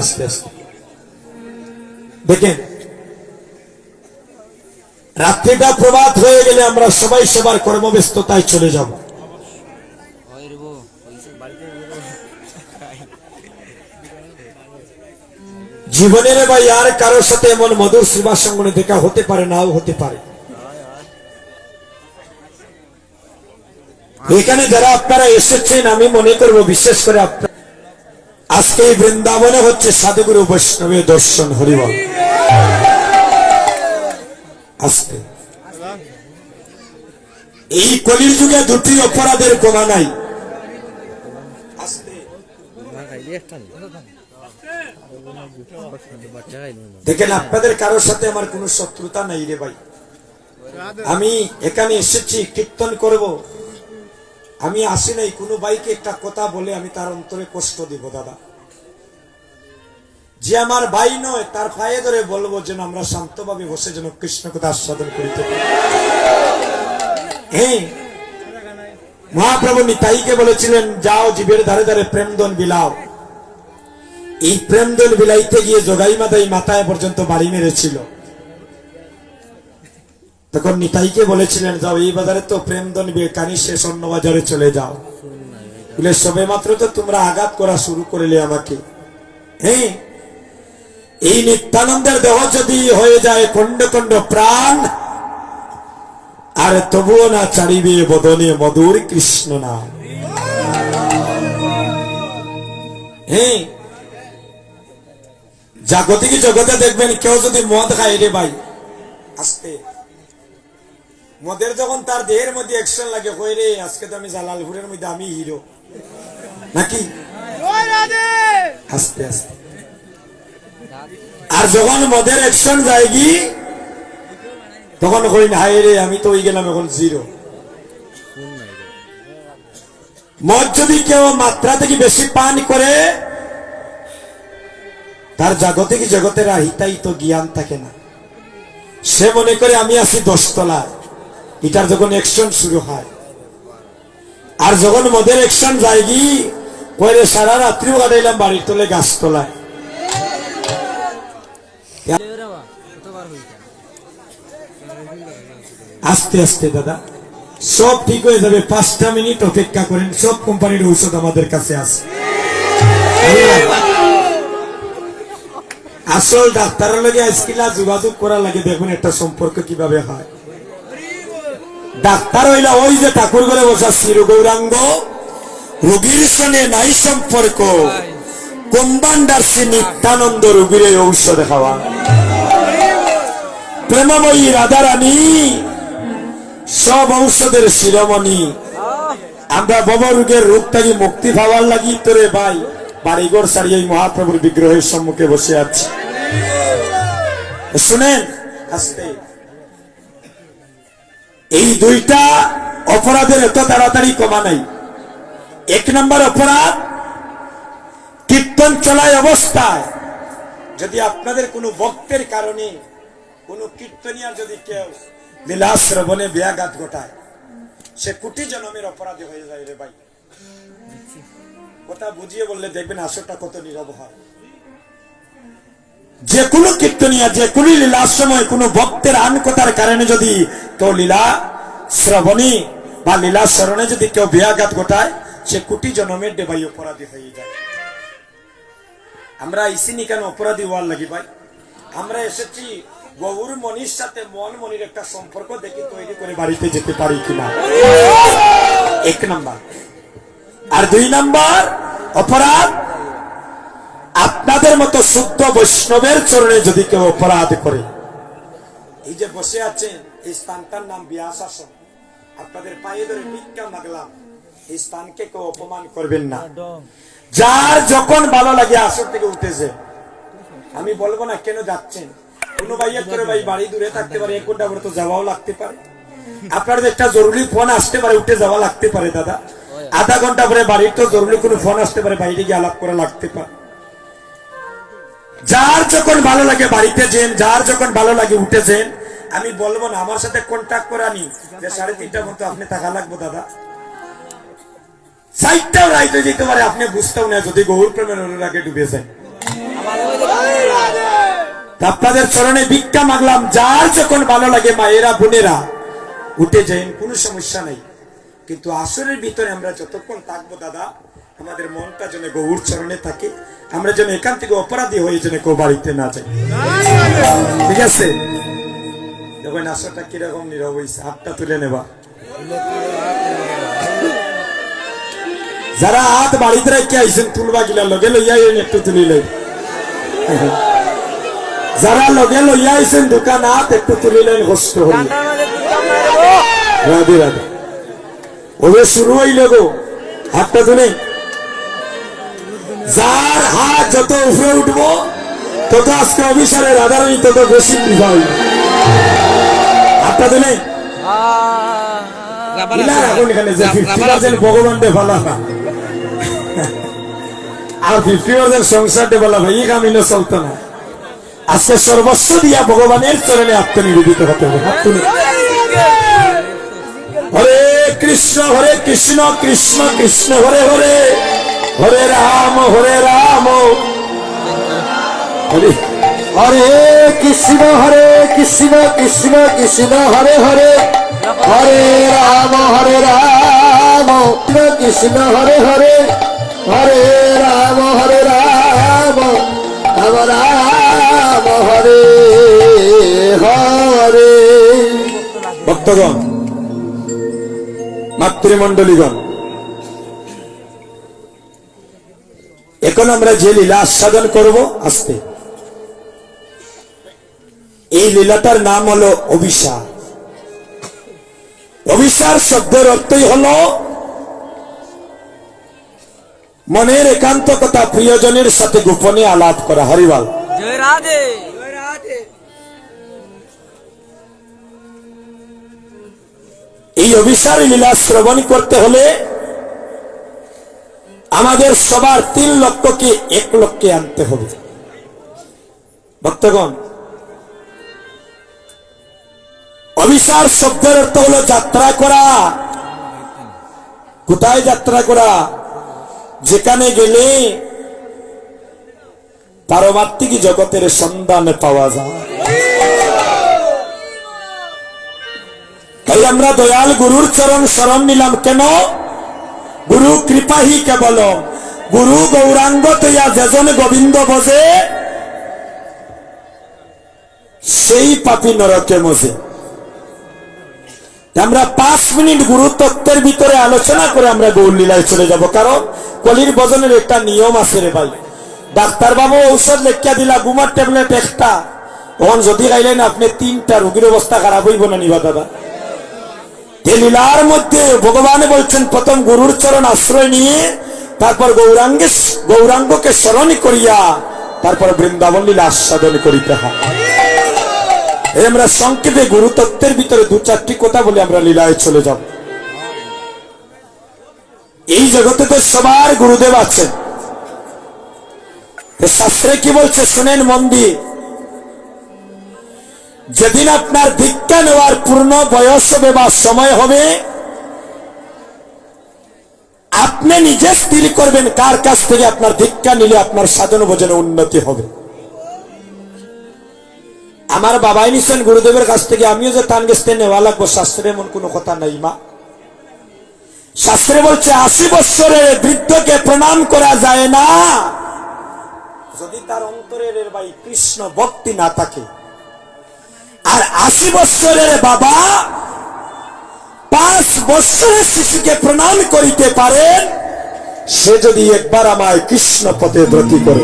আস্তে আস্তে দেখেন, রাত্রিটা প্রভাত হয়ে গেলে আমরা সবাই সবার কর্মব্যস্ততায় চলে যাব। জীবনের বা আর কারোর সাথে এমন মধুর সেবা সঙ্গনে দেখা হতে পারে, নাও হতে পারে। এখানে যারা আপনারা এসেছেন, আমি মনে করব বিশেষ করে আপনারা আজকে এই বৃন্দাবনে হচ্ছে সাধুগুরু বৈষ্ণবের দর্শন। হরিবল। আজকে এই কলির যুগে দুটি অপরাধের কোনা নাই। দেখেন, আপনাদের কারোর সাথে আমার কোনো শত্রুতা নাই রে ভাই। আমি এখানে এসেছি কীর্তন করব, আমি আসি নাই কোনো ভাইকে একটা কথা বলে আমি তার অন্তরে কষ্ট দিব। দাদা, যে আমার ভাই নয় তার পায়ে ধরে বলবো যেন আমরা শান্তভাবে বসে যেন কৃষ্ণ কথা আস্বাদন করিতে পারি। হ্যাঁ, মহাপ্রভু নিতাইকে বলেছিলেন, যাও জীবের ধারে ধারে প্রেমদন বিলাও। এই প্রেমদন বিলাইতে গিয়ে জগাই মাদাই মাথায় পর্যন্ত বাড়ি মেরেছিল। তখন নিতাইকে বলেছিলেন, যাও এই বাজারে তো প্রেমদন কানি শেষ, অন্য বাজারে চলে যাও। বলে সবে মাত্র তো তোমরা আঘাত করা শুরু করলে আমাকে। হ্যাঁ, এই নিত্যানন্দের দেহ যদি হয়ে যায় খণ্ড খণ্ড প্রাণ, আর তবুও না চারিবে বদনে মধুর কৃষ্ণ নাম। হ্যাঁ, জাগতিক জগতে দেখবেন কেউ যদি মদ খায় রে ভাই, আস্তে মদের যখন তার দেহের মধ্যে অ্যাকশন লাগে কই রে আজকে তো আমি জালালপুরের মধ্যে আমি হিরো নাকি আস্তে আস্তে। আর যখন মদের অ্যাকশন যায় কি তখন কই না হায় রে আমি তো হয়ে গেলাম এখন জিরো। মদ যদি কেউ মাত্রা থেকে বেশি পান করে তার জাগতিক জগতের আহিতাহিত জ্ঞান থাকে না। সে মনে করে আমি আছি 10 তলায়, এটার যখন অ্যাকশন শুরু হয়। আর যখন মদের অ্যাকশন যায় কি পরে সারা রাত্রিও কাটাইলাম বাড়ির তলে গাছ তলায়। আস্তে আস্তে দাদা সব ঠিক হয়ে যাবে, 5টা মিনিট অপেক্ষা করেন, সব কোম্পানির ঔষধ আমাদের কাছে আছে। আসল ডাক্তারের লগে আজকিলা যোগাযোগ করা লাগে, দেখুন একটা সম্পর্ক কিভাবে হয়। ডাক্তার হইলা ওই যে ঠাকুর ঘরে বসা চির গৌরাঙ্গ, রোগীর সঙ্গে নাই সম্পর্ক, কম্বান্ডার নিত্যানন্দ রোগীর ঔষধ খাওয়া। প্রেমময়ী রাধারানী সব ঔষধের শিরোমণি। আমরা ববরোগের রোগ থেকে মুক্তি পাওয়ার লাগি তোরে ভাই বাড়িঘর সারিয়ে মহাপ্রভুর বিগ্রহের সম্মুখে বসে আছি। শুনেন আস্তে, এই 2টা অপরাধের এত তাড়াতাড়ি কমা নাই। 1 নম্বর অপরাধ, কীর্তন চলায় অবস্থায় যদি আপনাদের কোনো ভক্তের কারণে কোন কীর্তনিয়ার যদি কেউ লীলা শ্রবণে ব্যাঘাত ঘটায় সে কোটি জন্মের অপরাধী হয়ে যায় রে ভাই। কথা বুঝিয়ে বললে দেখবেন আসরটা কত নীরব হয়। যে কোনো কীর্তনিয়া যে কোনো লীলার সময় কোনো ভক্তের আন কথার কারণে যদি কেউ লীলা শ্রবণী বা লীলা স্মরণে যদি কেউ ব্যাঘাত ঘটায় সে কোটি জন্মের দেবাই অপরাধী হয়ে যায়। আমরা ইসিনি কেন অপরাধী হওয়ার লাগি ভাই? আমরা এসেছি গৌর মনির সাথে মন মনির একটা সম্পর্ক দেখে তৈরি করে বাড়িতে যেতে পারি কিনা, 1 নাম্বার। আর 2 নাম্বার অপরাধ, আপনাদের মতো শুদ্ধ বৈষ্ণবের চরণে যদি কেউ অপরাধ করে, এই যে বসে আছেন এই স্থানটার নাম ব্যাস আসন, আপনাদের পায়ে ধরে ভিক্ষা মাগলাম, এই স্থানকে কেউ অপমান করবেন না। যার যখন ভালো লাগে আসর থেকে উঠেছে, আমি বলবো না কেন যাচ্ছেন। কোন ভাইয়ের করে ভাই বাড়ি দূরে থাকতে পারে, 1 ঘন্টা পরে তো যাওয়াও লাগতে পারে। আপনার একটা জরুরি ফোন আসতে পারে, উঠে যাওয়া লাগতে পারে দাদা। আধা ঘন্টা পরে বাড়ির তো জরুরি কোনো ফোন আসতে পারে, বাইরে গিয়ে আলাপ করা লাগতে পারে। যার যখন ভালো লাগে বাড়িতে যেন, যার যখন ভালো লাগে উঠেছেন। আমি বলবো না আমার সাথে কন্ট্যাক্ট করা নি যে 3:30টার মতো আপনি থাকা লাগবো দাদা, 4টাও রাইতে যেতে পারে, আপনি বুঝতেও না যদি গৌর প্রেমের অনুরাগে ডুবেছেন। আপনাদের চরণে ভিক্ষা মাগলাম, যার যখন ভালো লাগে মায়েরা বোনেরা উঠে যান, কোনো সমস্যা নাই। কিন্তু আসরের ভিতরে আমরা যতক্ষণ থাকবো দাদা, আমাদের মনটা যেন গৌর চরণে থাকে, আমরা যেন এখান থেকে অপরাধী হয়ে যেন কেউ বাড়িতে না যাই। ঠিক আছে? দেখুন আসরটা কিরকম নীরব হয়েছে, হাতটা তুলে নেবা। যারা হাত বাড়িতে রেখে আইসেন তুলবা গিলা লগে লইয়া একটু তুলিলে, যারা লগে লইয়া আইসেন দোকান হাত একটু তুলিলেন, কষ্ট হল। রাধে রাধে। ওবে শুরু হইল গো, হাতটা তুলে। যার হাত যত উপরে উঠবো তত আজকে অভিসারে রাধারানী তত বেশি কৃপা হইল। হাতটা তুলে। এখন এখানে যে 50% ভগবান দে ভালা আর 50% সংসার দে ভালা ভাই, এই কামিনে চলতো না। আজকে সর্বস্ব দিয়া ভগবানের চরণে আত্মনিবেদিত হতে হবে। হরে কৃষ্ণ কৃষ্ণ কৃষ্ণ হরে হরে, হরে রাম হরে হরে কৃষ্ণ কৃষ্ণ কৃষ্ণ হরে হরে, হরে রাম কৃষ্ণ হরে হরে, হরে রাম রাম রাম হরে হরে। ভক্তগণ, মাতৃমণ্ডলীগণ, এখন আমরা যে লীলা আস্বাদন করব আস্তে, এই লীলাটার নাম হলো অভিশাপ। অভিসার শব্দের অর্থই হলো মনের একান্ত কথা প্রিয়জনের সাথে গোপনে আলাপ করা। হরিবল। জয় রাধে। এই অভিসার লীলা শ্রবণ করতে হলে আমাদের সবার 3 লক্ষকে 1 লক্ষে আনতে হবে। ভক্তগণ, অভিসার শব্দের অর্থ হলো যাত্রা করা। কোথায় যাত্রা করা? যেখানে গেলে পারমার্থিক জগতের সন্ধান পাওয়া যায়। তাই আমরা দয়াল গুরুর চরণ শরণ নিলাম। কেন? গুরু কৃপাহি কেবল, গুরু গৌরাঙ্গ তৈয়া যেজন গোবিন্দ বজে সেই পাপী নরকে মজে। আমরা 5 মিনিট গুরু তত্ত্বের ভিতরে আলোচনা করে আমরা গৌর লীলায় চলে যাব। কারণ কলির ভজনের একটা নিয়ম আছে রে ভাই। ডাক্তার বাবু ঔষধ লেখিয়া দিলা, ঘুমার ট্যাবলেট একটা, তখন যদি খাইলেন আপনি 3টা রোগীর অবস্থা খারাপ হইব না নিবা দাদা? এই লীলার মধ্যে ভগবান বলছেন প্রথম গুরুর চরণ আশ্রয় নিয়ে তারপর গৌরাঙ্গকে স্মরণ করিয়া তারপর বৃন্দাবন লীলা আস্বাদন করিতে হয়। আমরা সংক্ষেপে গুরু তত্ত্বের ভিতরে 2-4টি কথা বলে আমরা লীলায় চলে যাব। এই জগতে তো সবার গুরুদেব আছেন। শাস্ত্রে কি বলছে শুনেন মন দিয়ে। যেদিন আপনার দীক্ষা নেওয়ার পূর্ণ বয়স হবে বা সময় হবে, আপনি নিজে স্থির করবেন কার কাছ থেকে আপনার দীক্ষা নিলে আপনার সাধন ভজনে উন্নতি হবে। আমার বাবাই নিছেন গুরুদেবের কাছ থেকে, আমিও যে তান গেছতে নেওয়া লাগবো শাস্ত্রে এমন কোনো কথা নাই মা। শাস্ত্রে বলছে 80 বৎসরের বৃদ্ধকে প্রণাম করা যায় না যদি তার অন্তরের ভাই কৃষ্ণ ভক্তি না থাকে। আর 80 বৎসরের বাবা 5 বৎসরের শিশুকে প্রণাম করিতে পারেন, সে যদি একবার আমায় কৃষ্ণ পথে ব্রতী করে।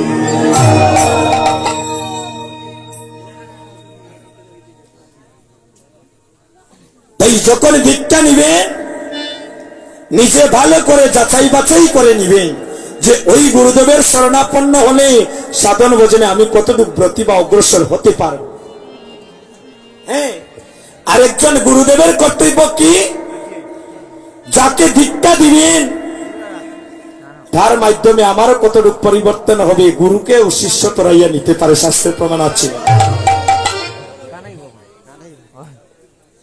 তাই যখন দীক্ষা নিবেন নিজে ভালো করে যাচাই বাছাই করে নিবেন যে ওই গুরুদেবের শরণাপন্ন হলে সাধন ভজনে আমি কতটুকু ব্রতী বা অগ্রসর হতে পারব। হ্যাঁ, আরেকজন গুরুদেবের কর্তব্য কি? যাকে দীক্ষা দিবেন তার মাধ্যমে আমারও কতটুকু পরিবর্তন হবে, গুরুকে ও শিষ্য তরাইয়া নিতে পারে। শাস্ত্রের প্রমাণ আছে।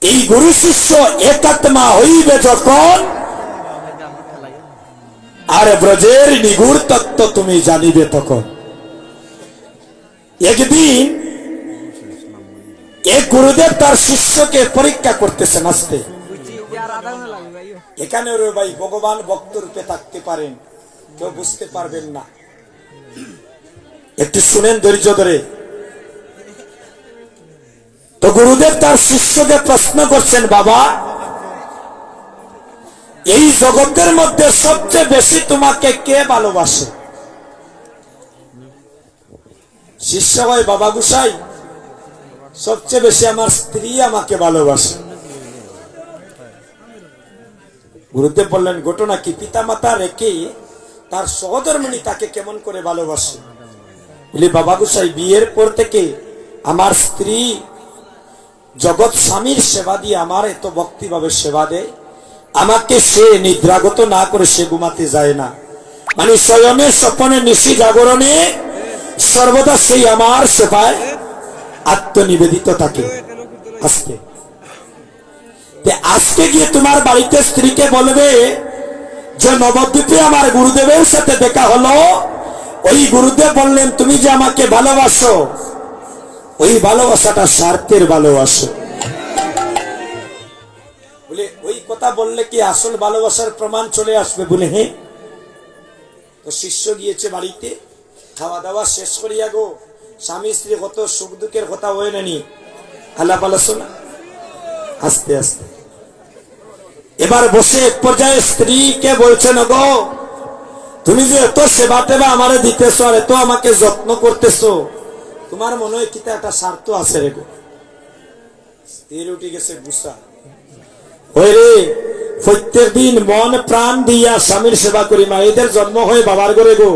এই গুরু শিষ্য একাত্মা হইবে যখন, আর ব্রজের নিগুড় তত্ত্ব তুমি জানিবে তখন। একদিন এক গুরুদেব তার শিষ্যকে পরীক্ষা করতেছেন আসতে। এখানে রে ভাই ভগবান ভক্ত রূপে থাকতে পারেন, কেউ বুঝতে পারবেন না। একটু শুনেন ধৈর্য ধরে। তো গুরুদেব তার শিষ্যকে প্রশ্ন করছেন, বাবা এই জগতের মধ্যে সবচেয়ে বেশি তোমাকে কে ভালোবাসে? শিষ্য ভাই, বাবা গুসাই সবচেয়ে বেশি আমার স্ত্রী আমাকে ভালোবাসে। গুরুদেব বললেন, ঘটনা কি? পিতা মাতা রেখে তার সহধর্মিণী তাকে কেমন করে ভালোবাসে? বলি, বাবা গুসাই বিয়ের পর থেকে আমার স্ত্রী জগৎ স্বামীর সেবা দিয়ে আমার এত ভক্তিভাবে সেবা দেয়, আমাকে সে নিদ্রাগত না করে সে ঘুমাতে যায় না। মানে স্বয়নে স্বপনে নিশি জাগরণে সর্বদা সেই আমার সেবায় আত্মনিবেদিত থাকে। আজকে গিয়ে তোমার বাড়িতে স্ত্রীকে বলবে যে নবদ্বীপে আমার গুরুদেবের সাথে দেখা হলো, ওই গুরুদেব বললেন তুমি যে আমাকে ভালোবাসো, ওই ভালোবাসাটা স্বার্থের ভালোবাসো। বলে ওই কথা বললে কি আসল ভালোবাসার প্রমাণ চলে আসবে? বলে হ্যাঁ। তো শিষ্য গিয়েছে বাড়িতে, খাওয়া দাওয়া শেষ করিয়া গো স্বামী স্ত্রী কত সুখ দুঃখের কথা হয়ে নেনি আলাপ আলোচনা আস্তে আস্তে। এবার বসে এক পর্যায়ে স্ত্রীকে বলছেন, গো তুমি যে এত সেবা টেবা আমারে দিতেছো আর এত আমাকে যত্ন করতেছো, তোমার মনে হয় কিতা একটা স্বার্থ আছে রে গো? স্ত্রী উঠে গেছে গুসা। ওই রে প্রত্যেক দিন মন প্রাণ দিয়া স্বামীর সেবা করি। মায়েদের জন্ম হয় বাবার ঘরে গো,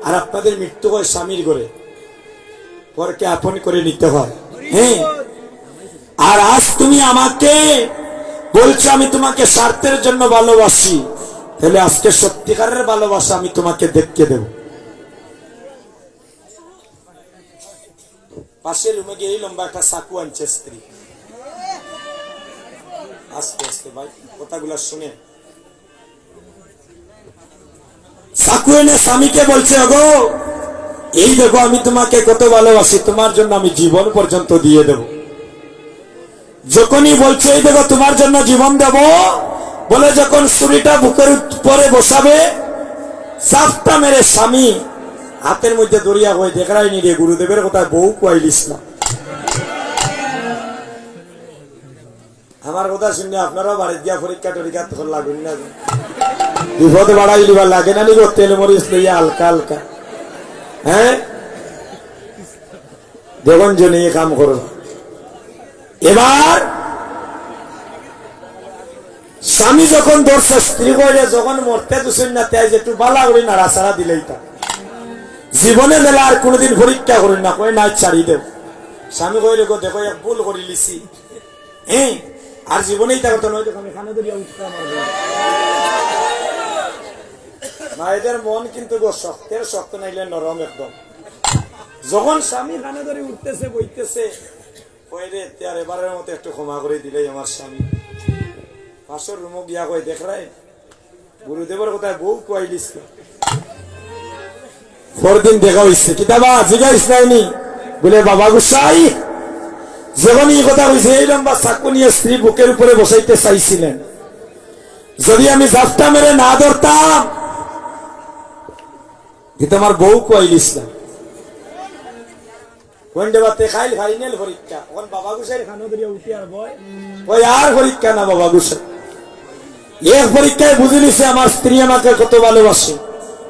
আর আপনাদের মৃত্যু হয় স্বামীর ঘরে। পরকে আপন করে নিতে হয়। হ্যাঁ, আর আজ তুমি আমাকে বলছো আমি তোমাকে স্বার্থের জন্য ভালোবাসি, তাহলে আজকে সত্যিকারের ভালোবাসা আমি তোমাকে দেখতে দেব। পাশের রুমে গিয়ে লম্বা একটা চাকু আনছে স্ত্রী। আস্তে আস্তে ভাই কথাগুলো শুনে। চাকু এনে স্বামীকে বলছে, ওগো এই দেখো আমি তোমাকে কত ভালোবাসি, তোমার জন্য আমি জীবন পর্যন্ত দিয়ে দেব। যখনই বলছে এই দেখো তোমার জন্য জীবন দেব বলে, যখন ছুরিটা বুকের উপরে বসাবে, চাপটা মেরে স্বামী হাতের মধ্যে দরিয়া হয়ে দেখাই নি রে গুরুদেবের কথা বউ কুয়াইলিস না। আমার কথা শুনে আপনারাও বাড়িতে গিয়া পরীক্ষা টরীক্ষা তখন লাগুন না, বিপদ বাড়াই দিবার লাগে না নিগো, তেল মরিচ লইয়া হালকা হালকা। হ্যাঁ, দেখুন যে নিয়ে কাম করো। এবার স্বামী যখন ধরছে, স্ত্রী কইলে যখন মরতে দুসেন না তাই একটু বালা করি নাড়াচাড়া দিলেই তা জীবনে বেলা আর কোনোদিন পরীক্ষা করেন না, কই নাই ছাড়ি দেব। স্বামী কইলে গো দেখো এক ভুল করি লিছি, হ্যাঁ আর জীবনেই তা করতো নয়। দেখো আমি খানে ধরিয়া উঠতে মায়েদের মন কিন্তু গো শক্তের শক্ত নাইলে নরম একদম। যখন স্বামী খানে ধরে উঠতেছে বইতেছে, ওই রে তার এবারের মতো একটু ক্ষমা করে দিলেই আমার স্বামী। পাশের রুমো গিয়া কই দেখলাই গুরুদেবের কোথায় বউ কুয়াইলিস। পরদিন দেখা হইছে, কিতাবা জিজ্ঞাসা নাইনি বলে, বাবা গোসাই যখন এই কথা হয়েছে এই লম্বা চাকু নিয়ে স্ত্রী বুকের উপরে বসাইতে চাইছিলেন, যদি আমি জাফটা মেরে না ধরতাম কিন্তু আমার বউ কুয়াইলিস না। খাইল ফাইনাল পরীক্ষা, এখন বাবা গোসাইয়ের খানো ধরিয়া উঠি আর বয় ওই আর পরীক্ষা না। বাবা গোসাই এক পরীক্ষায় বুঝে নিছে আমার স্ত্রী আমাকে কত ভালোবাসে।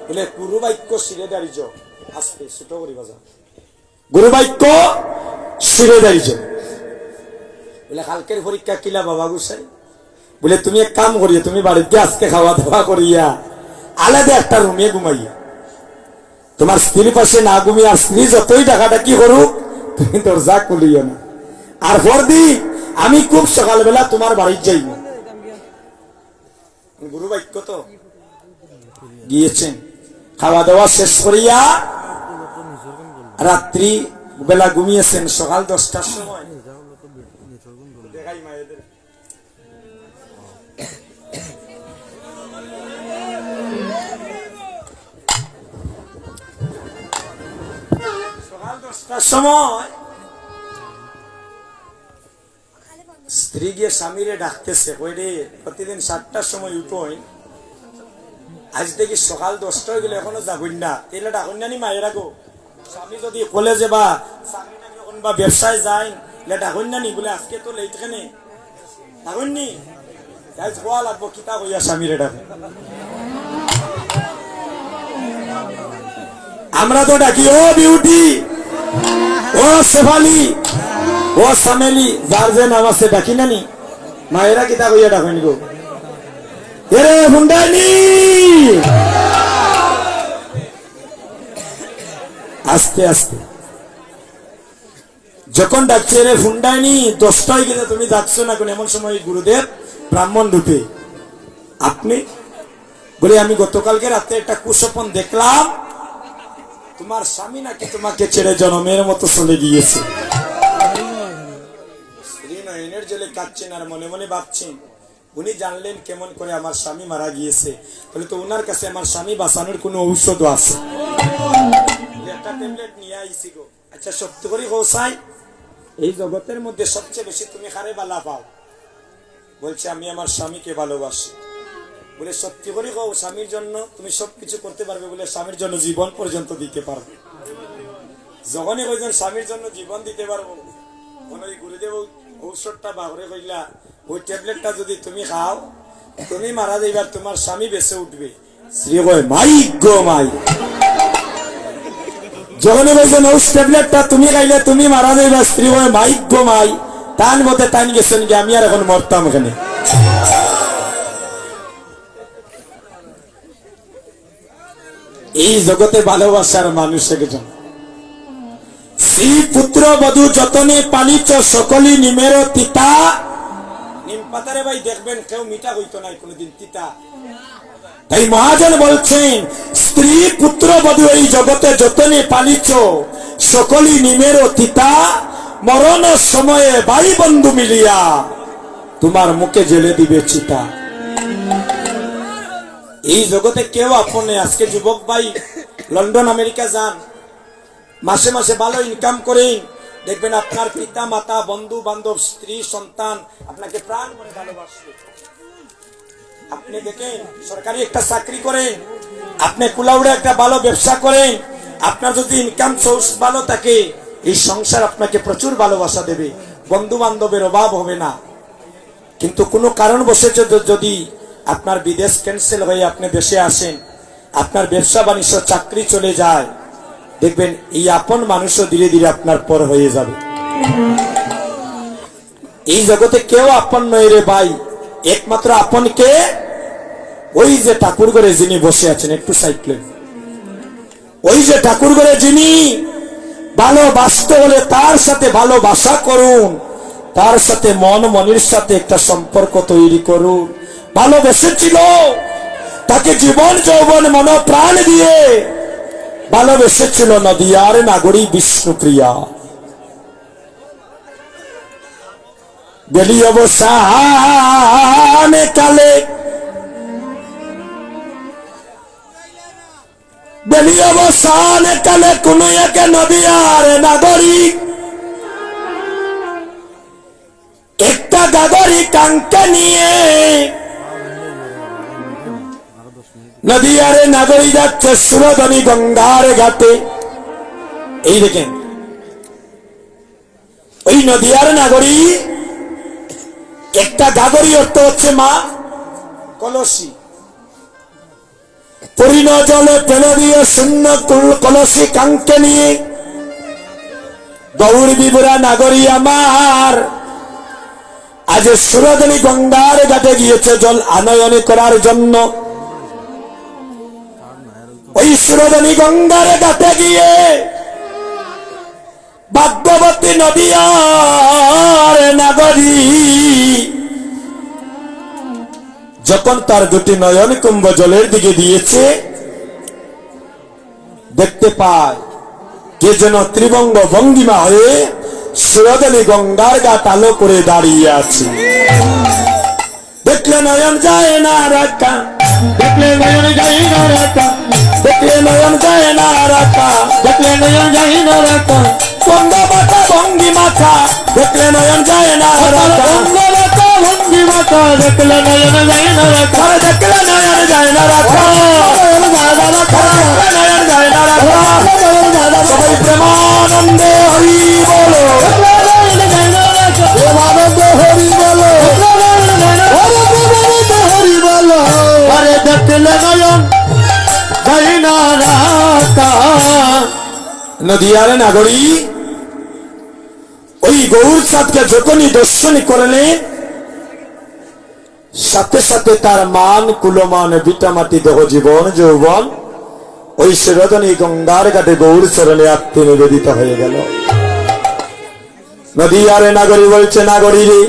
বলে গুরু বাক্য শিরে দাঁড়িয়ে যাও, আস্তে ছোট করি বাজা, গুরু বাক্য শিরে দাঁড়িয়ে যাও। বলে কালকের পরীক্ষা কিলা বাবা গোসাই? বলে তুমি এক কাম করিয়া তুমি বাড়িতে আজকে খাওয়া দাওয়া করিয়া আলাদা একটা রুমে ঘুমাইয়া তোমার স্ত্রীর পাশে না ঘুমিয়ে, আর স্ত্রী যতই টাকাটা কি করুক তুমি দরজা খুলিও না। আর পরদিন আমি খুব সকালবেলা তোমার বাড়ির যাইব। গুরু বাক্য তো গিয়েছেন, খাওয়া দাওয়া শেষ করিয়া রাত্রি বেলা ঘুমিয়েছেন। সকাল 10টার সময় দেখাই মায়েদের সকাল 10টার সময় স্ত্রী গিয়ে স্বামীরে ডাকতেছে, কই রে প্রতিদিন 7টার সময় উঠোই, আজ দেখি সকাল 10টা হয়ে গেলে এখনো যাবই না, তাহলে ডাকুন না নি মায়েরা গো। স্বামী যদি কলেজে বা চাকরি বা ব্যবসায় যায় ডাকুন না নি, বলে আজকে তো লেট কেনে ডাকুন নি, তাই খোয়া লাগবো কিতা কইয়া স্বামীরে ডাকে। আমরা তো ডাকি ও বিউটি, ও শেফালি, ও সামেলি, যার যে নাম আছে ডাকি না নি। মায়েরা কিতা কইয়া ডাকেন গো, এরে হুন্ডানি আস্তে আস্তে যখন ডাকছে রে ফুন্ডাইনি 10টায় গেলে তুমি ডাকছো না কোন, এমন সময় গুরুদেব ব্রাহ্মণ রূপে আপনি বলে, আমি গতকালকে রাতে একটা কুস্বপ্ন দেখলাম, তোমার স্বামী নাকি তোমাকে ছেড়ে জনমের মতো চলে গিয়েছে। স্ত্রী নয়নের জলে কাঁদছেন আর মনে মনে ভাবছেন, উনি জানলেন কেমন করে আমার স্বামী মারা গিয়েছে, বলে তো উনার কাছে আমার স্বামী বাঁচানোর কোনো ঔষধ আছে, একটা ট্যাবলেট নিয়ে আইছি গো। আচ্ছা সত্য করে গোসাই, এই জগতের মধ্যে সবচেয়ে বেশি তুমি কারে ভালো পাও? বলছে আমি আমার স্বামীকে ভালোবাসি। বলে সত্যি করে গো, স্বামীর জন্য তুমি সবকিছু করতে পারবে? বলে স্বামীর জন্য জীবন পর্যন্ত দিতে পারবে। যখনই কইছেন স্বামীর জন্য জীবন দিতে পারবো, কোন ওই গুরুদেব ঔষধটা বাহরে কইলা, ওই ট্যাবলেটটা যদি তুমি খাও তুমি মারা যাইবার, তোমার স্বামী বেঁচে উঠবে। শ্রী কয় মাই গো মাই, যখনই কইছেন ওই ট্যাবলেটটা তুমি খাইলে তুমি মারা যাইবা, স্ত্রী কয় মাই গো মাই, টান মতে টান গেছেন কি আমি আর এখন মরতাম এখানে। এই জগতে ভালোবাসার মানুষ একজন। শ্রী পুত্র বধূ যতনে পালিত সকলি নিমের তিতা। নিম পাতারে ভাই দেখবেন কেউ মিঠা হইতো না কোনদিন, তিতা। তাই মহাজন বলছেন স্ত্রী পুত্র বধূ এই জগতে যতনে পালিত সকলি নিমের তিতা। মরণ সময়ে ভাই বন্ধু মিলিয়া তোমার মুখে জেলে দিবে চিতা। এই জগতে কেউ আপন নেই। আজকে যুবক ভাই লন্ডন আমেরিকা যান, মাসে মাসে ভালো ইনকাম করেন, দেখবেন আপনার পিতা মাতা বন্ধু বান্ধব স্ত্রী সন্তান আপনাকে প্রাণ করে ভালোবাসবে। আপনি দেখেন সরকারি একটা চাকরি করেন, আপনি কুলাউড়ে একটা ভালো ব্যবসা করেন, আপনার যদি ইনকাম সোর্স ভালো থাকে এই সংসার আপনাকে প্রচুর ভালোবাসা দেবে, বন্ধু বান্ধবের অভাব হবে না। কিন্তু কোনো কারণ বসেছে যদি আপনার বিদেশ ক্যান্সেল হয়ে আপনি দেশে আসেন, আপনার ব্যবসা বাণিজ্য চাকরি চলে যায়, দেখবেন এই আপন মানুষও ধীরে ধীরে আপনার পর হয়ে যাবে। এই জগতে কেউ আপন নয় রে ভাই, একমাত্র আপন কে? ওই যে ঠাকুর ঘরে যিনি বসে আছেন, একটু সাইক্লেন, ওই যে ঠাকুর ঘরে যিনি ভালোবাসতে হলে তার সাথে ভালোবাসা করুন, তার সাথে মন মনের সাথে একটা সম্পর্ক তৈরি করুন। ভালোবেসেছিল তাকে জীবন যৌবন মন প্রাণ দিয়ে ভালোবেসেছিল নদিয়ার নাগরী বিষ্ণুপ্রিয়া। বেলি অবসান কালে, বেলি অবসান কালে কোন এক নদিয়ার নাগরিক একটা গাগরি কাঙ্কে নিয়ে নদিয়ারে নাগরী যাচ্ছে সুরধনী গঙ্গার ঘাটে। এই দেখেন ওই নদিয়ার নাগরী একটা গাগরি অর্থ হচ্ছে মা কলসি, পরিণ জলে ফেলে দিয়ে শূন্য কলসি কাঙ্কে নিয়ে গৌর বিবরা নাগরী আমার আজ সুরধনী গঙ্গার ঘাটে গিয়েছে জল আনয়ন করার জন্য। ওই সুরধনী গঙ্গার ঘাটে গিয়ে ভাগ্যবতী নদিয়ার নাগরী যখন তার দুটি নয়ন কুম্ভ জলের দিকে দিয়েছে, দেখতে পায় কে যেন ত্রিভঙ্গ ভঙ্গিমা হয়ে সুরধনী গঙ্গার ঘাট আলো করে দাঁড়িয়ে আছে। দেখলে নয়ন যায় না রাখা, দেখলে নয়ন যাই না রাখা, দেখলে নয়ন যায় না রাখা, দেখলে নয়ন যাই না রাখা, বঙ্গমাতা ভঙ্গি মাথা, দেখলে নয়ন যায় না রাখা, বঙ্গমাতা ভঙ্গি মাতা, দেখলে নয়ন যাই না রাখা, দেখলে নয়ন যায় না রাখা, নয়ন যায় না রাখা। সবাই প্রেমানন্দে হরি বলো, প্রেমানন্দে হরি বলো, হরি বলো। আরে দেখলে নয়ন যাই না রাখা। নদিয়ার নাগরী ওই গৌর চাঁদকে যখনই দর্শন করলে সাথে সাথে তার মান কুলমান বিটামাটি দেহ জীবন যৌবন ওই সুরধনী গঙ্গার ঘাটে গৌর চরণে আত্মে নিবেদিত হয়ে গেল। নদিয়ার নাগরী বলছে, নাগরী রে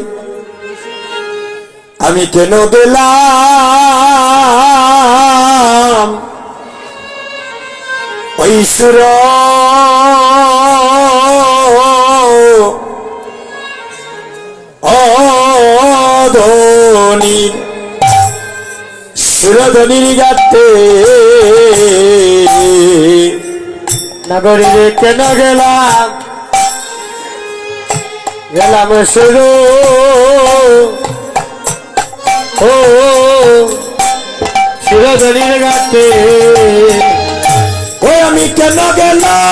আমি কেন গেলাম ওই সুর অধনীর সুরধনীর ঘাটে, নাগরী রে কেন গেলাম, গেলাম শুরু ও সুরধনীর ঘাটে। ওই আমি কেন গেলাম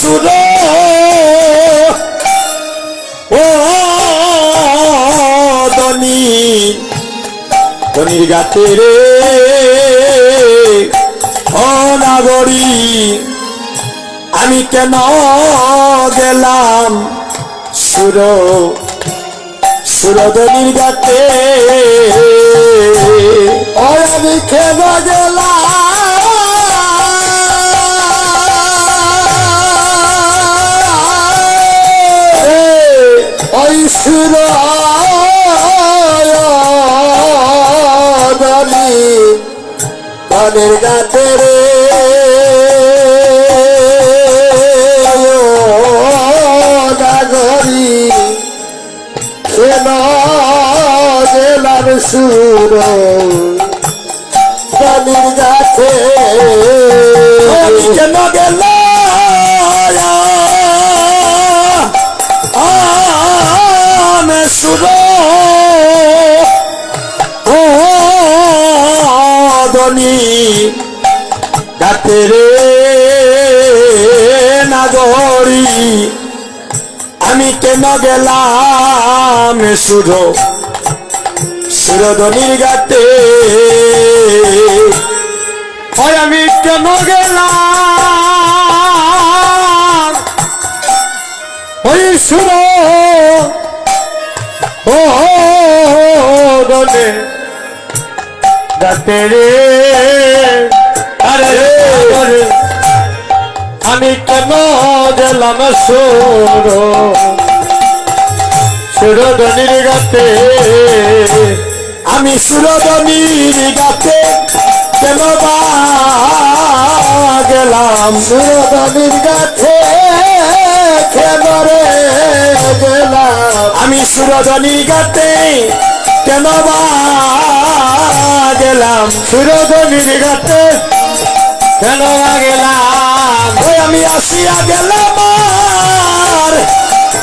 সুর ও ধনীর ঘাটে রে ও নাগরী আমি কেন গেলাম সুরধনির গাতে আমি কেন গেলাম ওই সুরধনি গানের গাতে রে নাগরী কেন গেলাম সুর গানের গাতে আমি কেন গেলাম সুরধনি গাতে রে নাগরী আমি কেন গেলাম সুরধনির গাতে আমি কেন গেলাম ওই সুরধনির গাতে রে আরে আমি কেন গেলাম সুরধনির গাতে আমি সুরধনির গাতে কেন গেলাম সুরধনির গাছে কেন রে গেলাম আমি সুরধনির গাতে কেন গেলাম সুরধনির গাতে কেন গেলাম ওই আমি আসিয়া গেলাম আর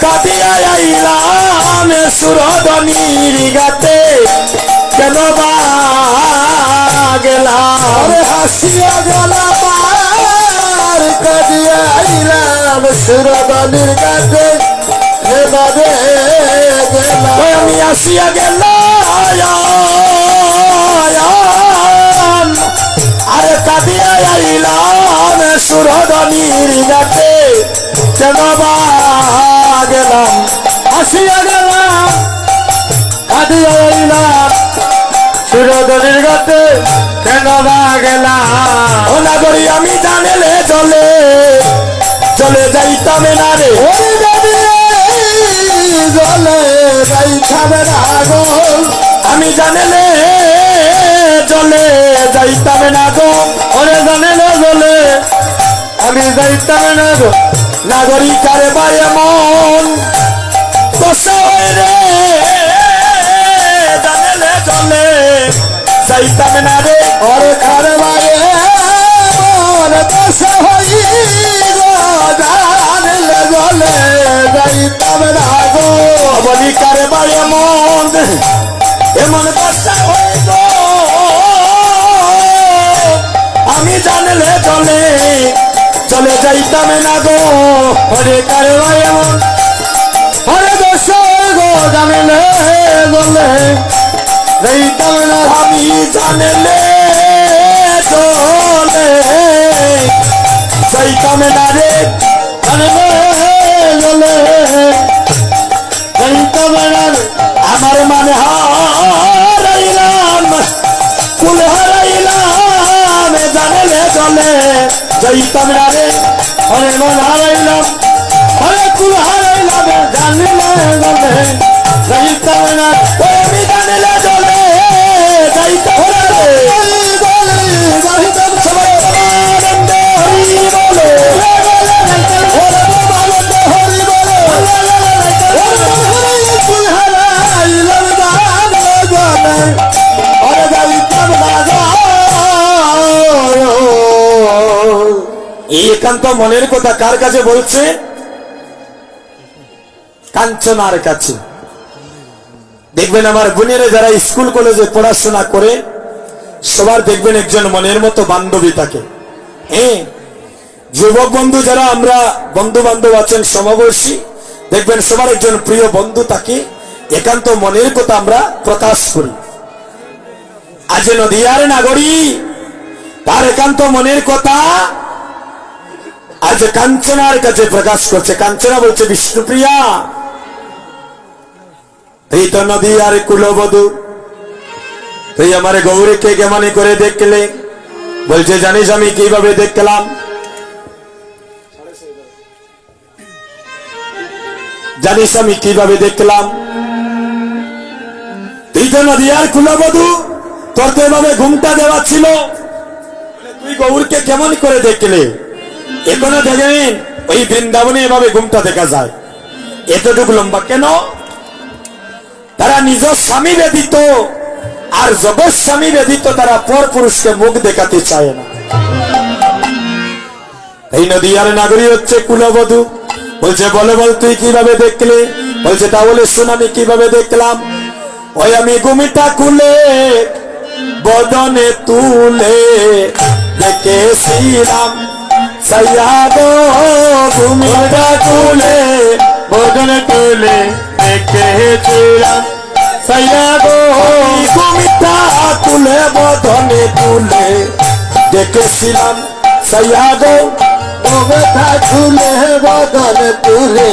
কাঁদিয়া আইলাম সুরধনির গাতে কেন গেলাম আরে হাসিয়া গেলাম আর কাঁদিয়া আইলাম সুরধনির গাছে কেন রে গেলাম ওই আমি আসিয়া গেলাম আর কাঁদিয়া আইলাম সুরধনির গাতে কেন গেলাম আসিয়া গেলাম কাঁদিয়া আইলাম সুরধনির গাতে কেন গেলাম ও নাগরী আমি জানেলে চলে যাইতাম না রে ওই জলে যাইতাম না গো আমি জানেলে চলে যাইতাম না গো ওরে জানেলে চলে আমি যাইতাম না গো নাগরিকার বাই এমন দশা হয় রে জানেলে চলে যাইতাম না রে ওরে খারে বায়ে মন দশা হই গো জানলে জলে যাইতাম না গো বলিকার বাই এমন এমন দশা হয় গো আমি জানলে চলে যাইতাম না গো ওরে কারে বাই এমন ওরে দশা গো জানলে জলে যাইতাম না আমি জানলে চলে যাইতাম না রে জানলে জলে যাইতাম না রে আমার মানে হারাইলাম কুল হারাইলাম জানলে চলে যাইতাম না রে ওরে মন হারাইলাম ওরে কুল হারাইলাম জানলে জলে যাইতাম না ওই আমি জানলে চলে যাইতাম না রে সবাই আনন্দ হরি বলে এই একান্ত মনের কথা কার কাছে বলছে? কাঞ্চনার কাছে। দেখবেন আমার বোনেরা যারা স্কুল কলেজে পড়াশোনা করে সবার দেখবেন একজন মনের মতো বান্ধবী থাকে। হ্যাঁ, যুবক বন্ধু যারা আমরা বন্ধু বান্ধব আছেন সমবয়সী, দেখবেন সবার একজন প্রিয় বন্ধু থাকে, একান্ত মনের কথা আমরা প্রকাশ করি। আজ নদিয়ার নাগরী তার একান্ত মনের কথা আজ কাছে কাঞ্চনার কাছে প্রকাশ করছে। কাঞ্চনা বলছে বিষ্ণুপ্রিয়া, এই তো নদী আর কুলবধূ, তুই আমার গৌরীকে কেমন করে দেখলে? বলছে জানিস আমি কিভাবে দেখলাম? জানিস আমি কিভাবে দেখলাম? তুই তো নদী আর কুলবধূ, তোর তো এভাবে ঘুমটা দেওয়া ছিল, তুই গৌরকে কেমন করে দেখলে? এখনো দেখেন ওই বৃন্দাবনে এভাবে ঘুমটা দেখা যায়, এতটুকু লম্বা কেন? তারা নিজ স্বামী ব্যতীত আর জগৎ স্বামী ব্যতীত তারা পর পুরুষকে মুখ দেখাতে চায় না। এই নদীয়ার নাগরী হচ্ছে কুলবধূ। বলছে বলে বল তুই কিভাবে দেখলে? বলছে তাহলে শোন আমি কিভাবে দেখলাম। ওই আমি ঘুমিটা খুলে বদনে তুলে দেখেছিলাম সাইয়া গো, ঘুমিটা খুলে বদনে তুলে দেখেছিলাম সাইয়া গো, ঘুমিটা তুলে বদনে তুলে দেখেছিলাম সাইয়া গো, ঘুমটা খুলে বদনে তুলে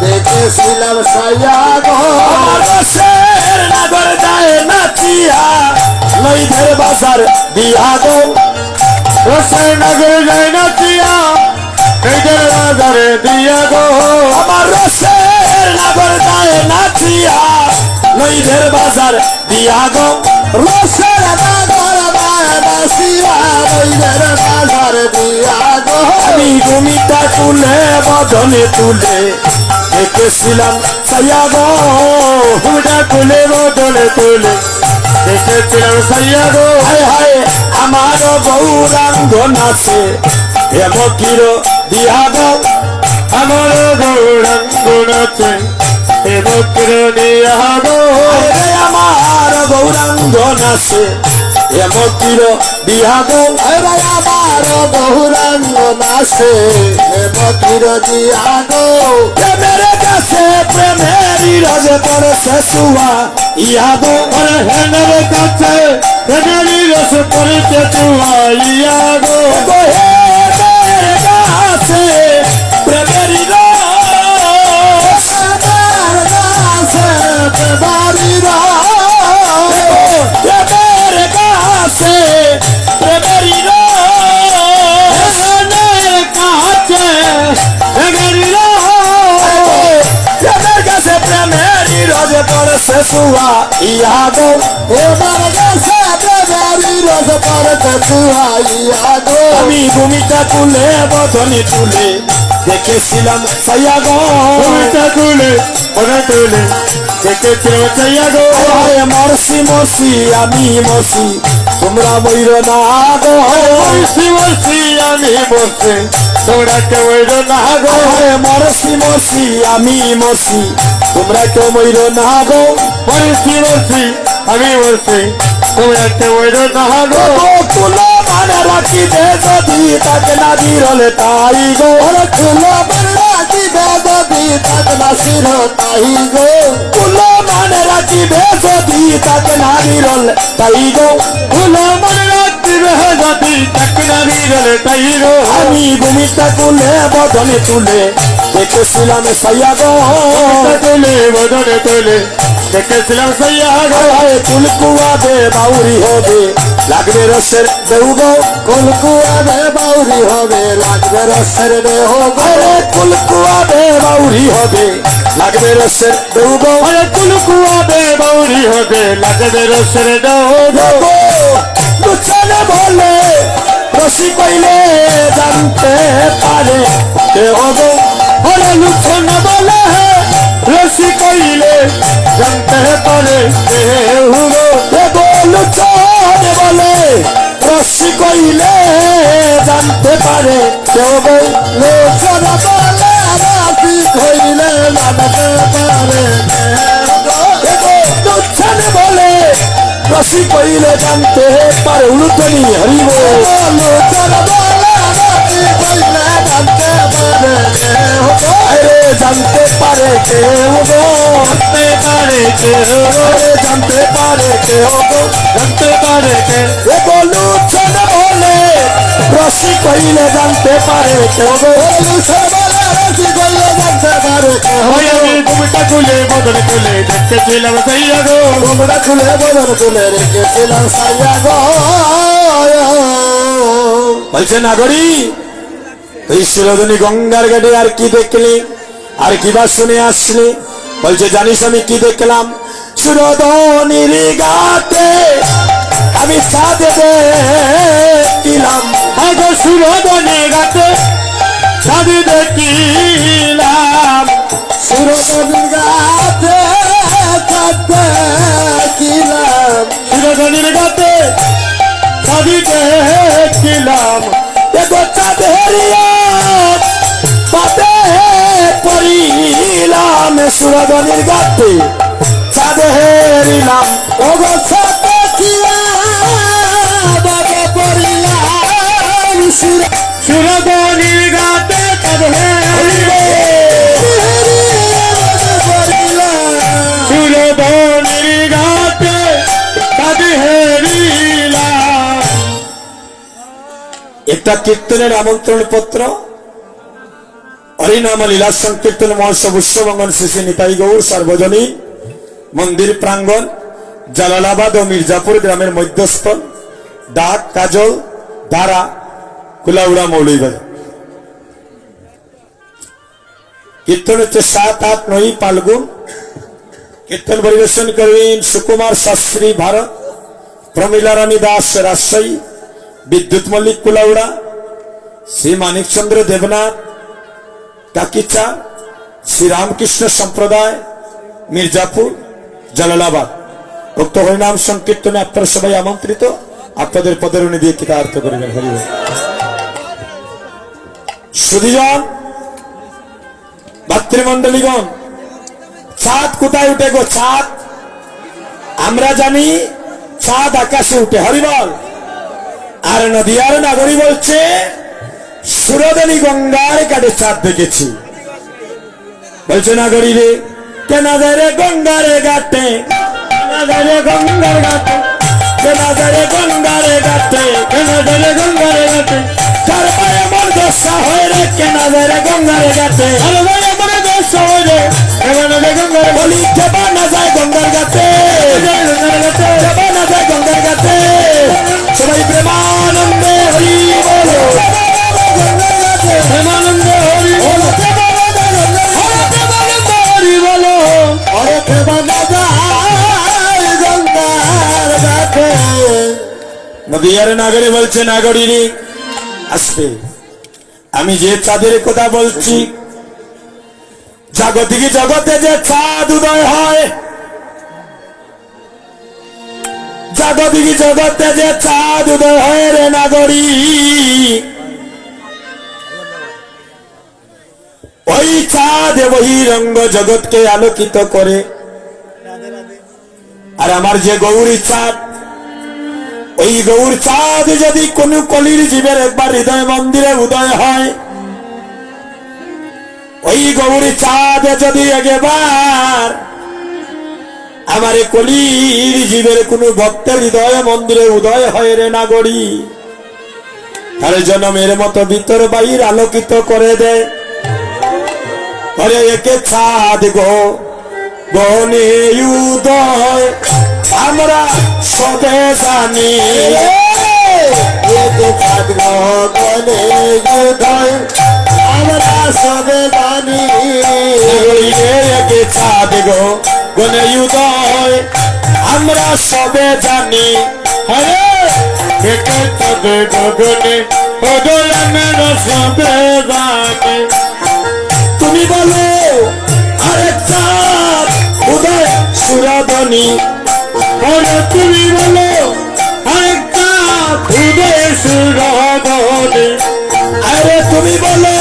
দেখেছিলাম সাইয়া গো। আমার রসের নাগর যায় নাচিয়া নইদের বাজার দিয়া গো, রসের নগর যায় নাচিয়া নইদের বাজারে দিয়া গো। আমার রসের নাগর যায় নাচিয়া নইদের বাজার দিয়া গো, রসের নগর যায় নাচিয়া নইদের বাজারে দিয়া গো। আমি ঘুমিটা তুলে বদনে তুলে দেখেছিলাম সাইয়া গো, ঘুমটা খুলে বদনে তুলে দেখেছিলাম সাইয়া গো। হায় হায় আমার গৌরাঙ্গ নাচে হেমকির দিয়া গো, আমার গৌরাঙ্গ নাচে হেমকির দিয়া গো। রে আমার গৌরাঙ্গ নাচে হেমকির দিয়া গো, আমার গৌরাঙ্গ নাচে হেমকির দিয়া গো। প্রেমের কাছে প্রেমেরই রজে পড়েছে সুয়া ইয়া গো, হেনের কাছে হেনেরই রস পড়েছে চুয়াইয়া গো। প্রেমের কাছে প্রেমেরই রস, হেনের কাছে প্রেমারি প্রেমের কাছে প্রেমেরই রস, হেনের কাছে হেনেরই প্রেমের কাছে প্রেমেরই রজে পড়েছে সুয়া ইয়া গো, হেনের কাছে প্রেমারি রস পড়েছে চুয়াইয়া গো। আমি ভূমিকা তুলে বদনে তুলে দেখেছিলাম সাইয়া গো, ঘুমটা খুলে বদনে তুলে দেখেছিলাম সাইয়া গো। হায় মরসি মরসি আমি মরসি তোমরা বইর না গো, মরছি মরছি আমি মরছি তোমরা কেউ না গো। হায় মরসি মরসি আমি মরসি তোমরা কেউ বইর না গো, মরছি মরছি আমি মরছি তোমরা কেউ না গো। তুলো মানে রাখিবে যদি তাকে না দিরলে তাই গো, তুলো মনে রাখিবে যদি তাক নাসির তাই গো। তুলো মানে রাখিবে যদি তাকে না দিরলে তাই গো, তুলো মনে রাখিবে যদি তাক নাসির তাই গো। আমি ভূমিকা তুলে বদনে তুলে দেখেছিলাম সাইয়া গো, তুলে বদনে তুলে দেখেছিলাম সাইয়া গো। হায় কুলকুয়া দে বাউরি হবে লাগবে রসের দেউ গো, কুলকুয়া দে বাউরি হবে লাগবে রসের দেহ গো। আরে কুলকুয়া দে বাউরি হবে লাগবে রসের দেউ গো, কুলকুয়া দে বাউরি হবে লাগবে রসের দেহ গো। লুচানে বলে রসি কইলে জানতে পারে দেহ গো, ওরে লুচ্ছন বলে রসি কইলে জানতে পারে দেহ গো। লুচানে বলে রসি কইলে জানতে পারে দেহ গো, লোচন বলে রাশি কইলে জানতে পারে দেহ গো। লুচানে বলে রসি কইলে জানতে পারে উলুতনি হরিব, লোচন বলে রাশি কইলে জানতে পারে দেহ গো। আরে জানতে পারে কেউ গো, জানতে পারে দেহ গো। আরে জানতে পারে কেউ গো, জানতে পারে দেহ লুচানে বলে রসি কইলে জানতে পারে কেউ গো রসি কইলে জানতে পারে কেউ ওই আমি ঘুমটা খুলে বদন খুলে দেখতেছিলাম সাইয়া গো ঘুমটা খুলে বদন খুলে রেখেছিলাম সাইয়া গো বলছে নাগরী তুই সুরধনী গঙ্গার ঘাটে আর কি দেখলি আর কি বা শুনে আসলি বলছে জানিস আমি কি দেখলাম সুরধনীর ঘাটে আমি চাঁদ দেখিলাম আগো সুরধনী ঘাটে চাঁদ দেখিলাম সুরধনীর ঘাটে চাঁদ দেখিলাম সুরধনীর ঘাটে চাঁদ দেখিলাম দেখো চাঁদেরিয়া পাতে পড়িলাম সুরধনীর ঘাটে চাঁদ হেরিলাম ওগো চাঁদ বাবা পড়িলাম সুরধনীর ঘাটে চাঁদ সুরধনীর ঘাটে চাঁদ হেরিলাম। একটা কীর্তনের আমন্ত্রণ পত্র হরিনাম লীলা সংকীর্তন মহোৎসব উৎসবঙ্গন শ্রী নিতাই গৌর সার্বজনীন মন্দির প্রাঙ্গণ জালালাবাদ ও মির্জাপুর গ্রামের মধ্যস্থল ডাক কাজল ধারা কুলাউড়া মৌলভীবাজার। কীর্তন হচ্ছে 7, 8, 9 ফাল্গুন। কীর্তন পরিবেশন করবেন সুকুমার শাস্ত্রী ভারত, প্রমীলা রানী দাস রাজশাহী, বিদ্যুৎ মল্লিক কুলাউড়া, শ্রী মানিকচন্দ্র দেবনাথ কাকিচা, শ্রী রামকৃষ্ণ সম্প্রদায় মির্জাপুর জালালাবাদ। উক্ত হরিনাম সংকীর্তনে আপনারা সবাই আমন্ত্রিত। আপনাদের পদের উনি দিয়ে কৃতার্থ করিবেন। হরি বল। সুধীজন ভাতৃমণ্ডলীগণ, চাঁদ কোথায় উঠে গো? চাঁদ আমরা জানি চাঁদ আকাশে উঠে। হরিবল। আর নদিয়ার নাগরী বলছে সুরধনী গঙ্গার ঘাটে চাঁদ দেখেছি। বলছে নাগরী রে কেনা যায় রে গঙ্গার ঘাটে, কেনা যায় রে গঙ্গার ঘাটে, কেনা যায় রে গঙ্গার ঘাটে, কেনা যায় রে গঙ্গার ঘাটে, তার পায়ে আমার দশা হয় রে কেনা যায় রে গঙ্গার ঘাটে, আর ভাই আমার দশা হয় রে কেনা যায় গঙ্গার বলি কেবা না যায় গঙ্গার ঘাটে, কেবা না যায় গঙ্গার ঘাটে। সবাই প্রেমানন্দে হরি বলো, প্রেমানন্দ হরি বলো, প্রেমানন্দ হরি বলো। অরে কেবা না যায় গঙ্গার ঘাটে। নদিয়ার নাগরী বলছে নাগরী আসবে। আমি যে চাঁদের কথা বলছি, জাগতিক জগতে যে চাঁদ উদয় হয়, জাগতিক জগতে যে চাঁদ উদয় হয় রে নাগরী, ওই চাঁদ বহিরঙ্গ জগৎকে আলোকিত করে। আর আমার যে গৌরী চাঁদ, ওই গৌর চাঁদ যদি কোন কলির জীবের একবার হৃদয় মন্দিরে উদয় হয়, ওই গৌরী চাঁদ যদি একবার আমার কলির জীবের কোন ভক্তের হৃদয় মন্দিরে উদয় হয় রে নাগরী, তার জন্মের মতো ভিতর বাহির আলোকিত করে দেয়। আরে একে চাঁদ গো গনে উদয় আমরা সবে জানি, একে চাঁদ গো গনে উদয় আমরা সবে জানি। একে চাঁদ গো গনে উদয় আমরা সবে জানি। হরে একে চাঁদ গগনে উদয় আমরা সবে জানি। তুমি বলো আরেক চাঁদ উদয় সুরধনী, ওরে তুমি বলো আরেক চাঁদ উদয় সুরধনী। আরে তুমি বলো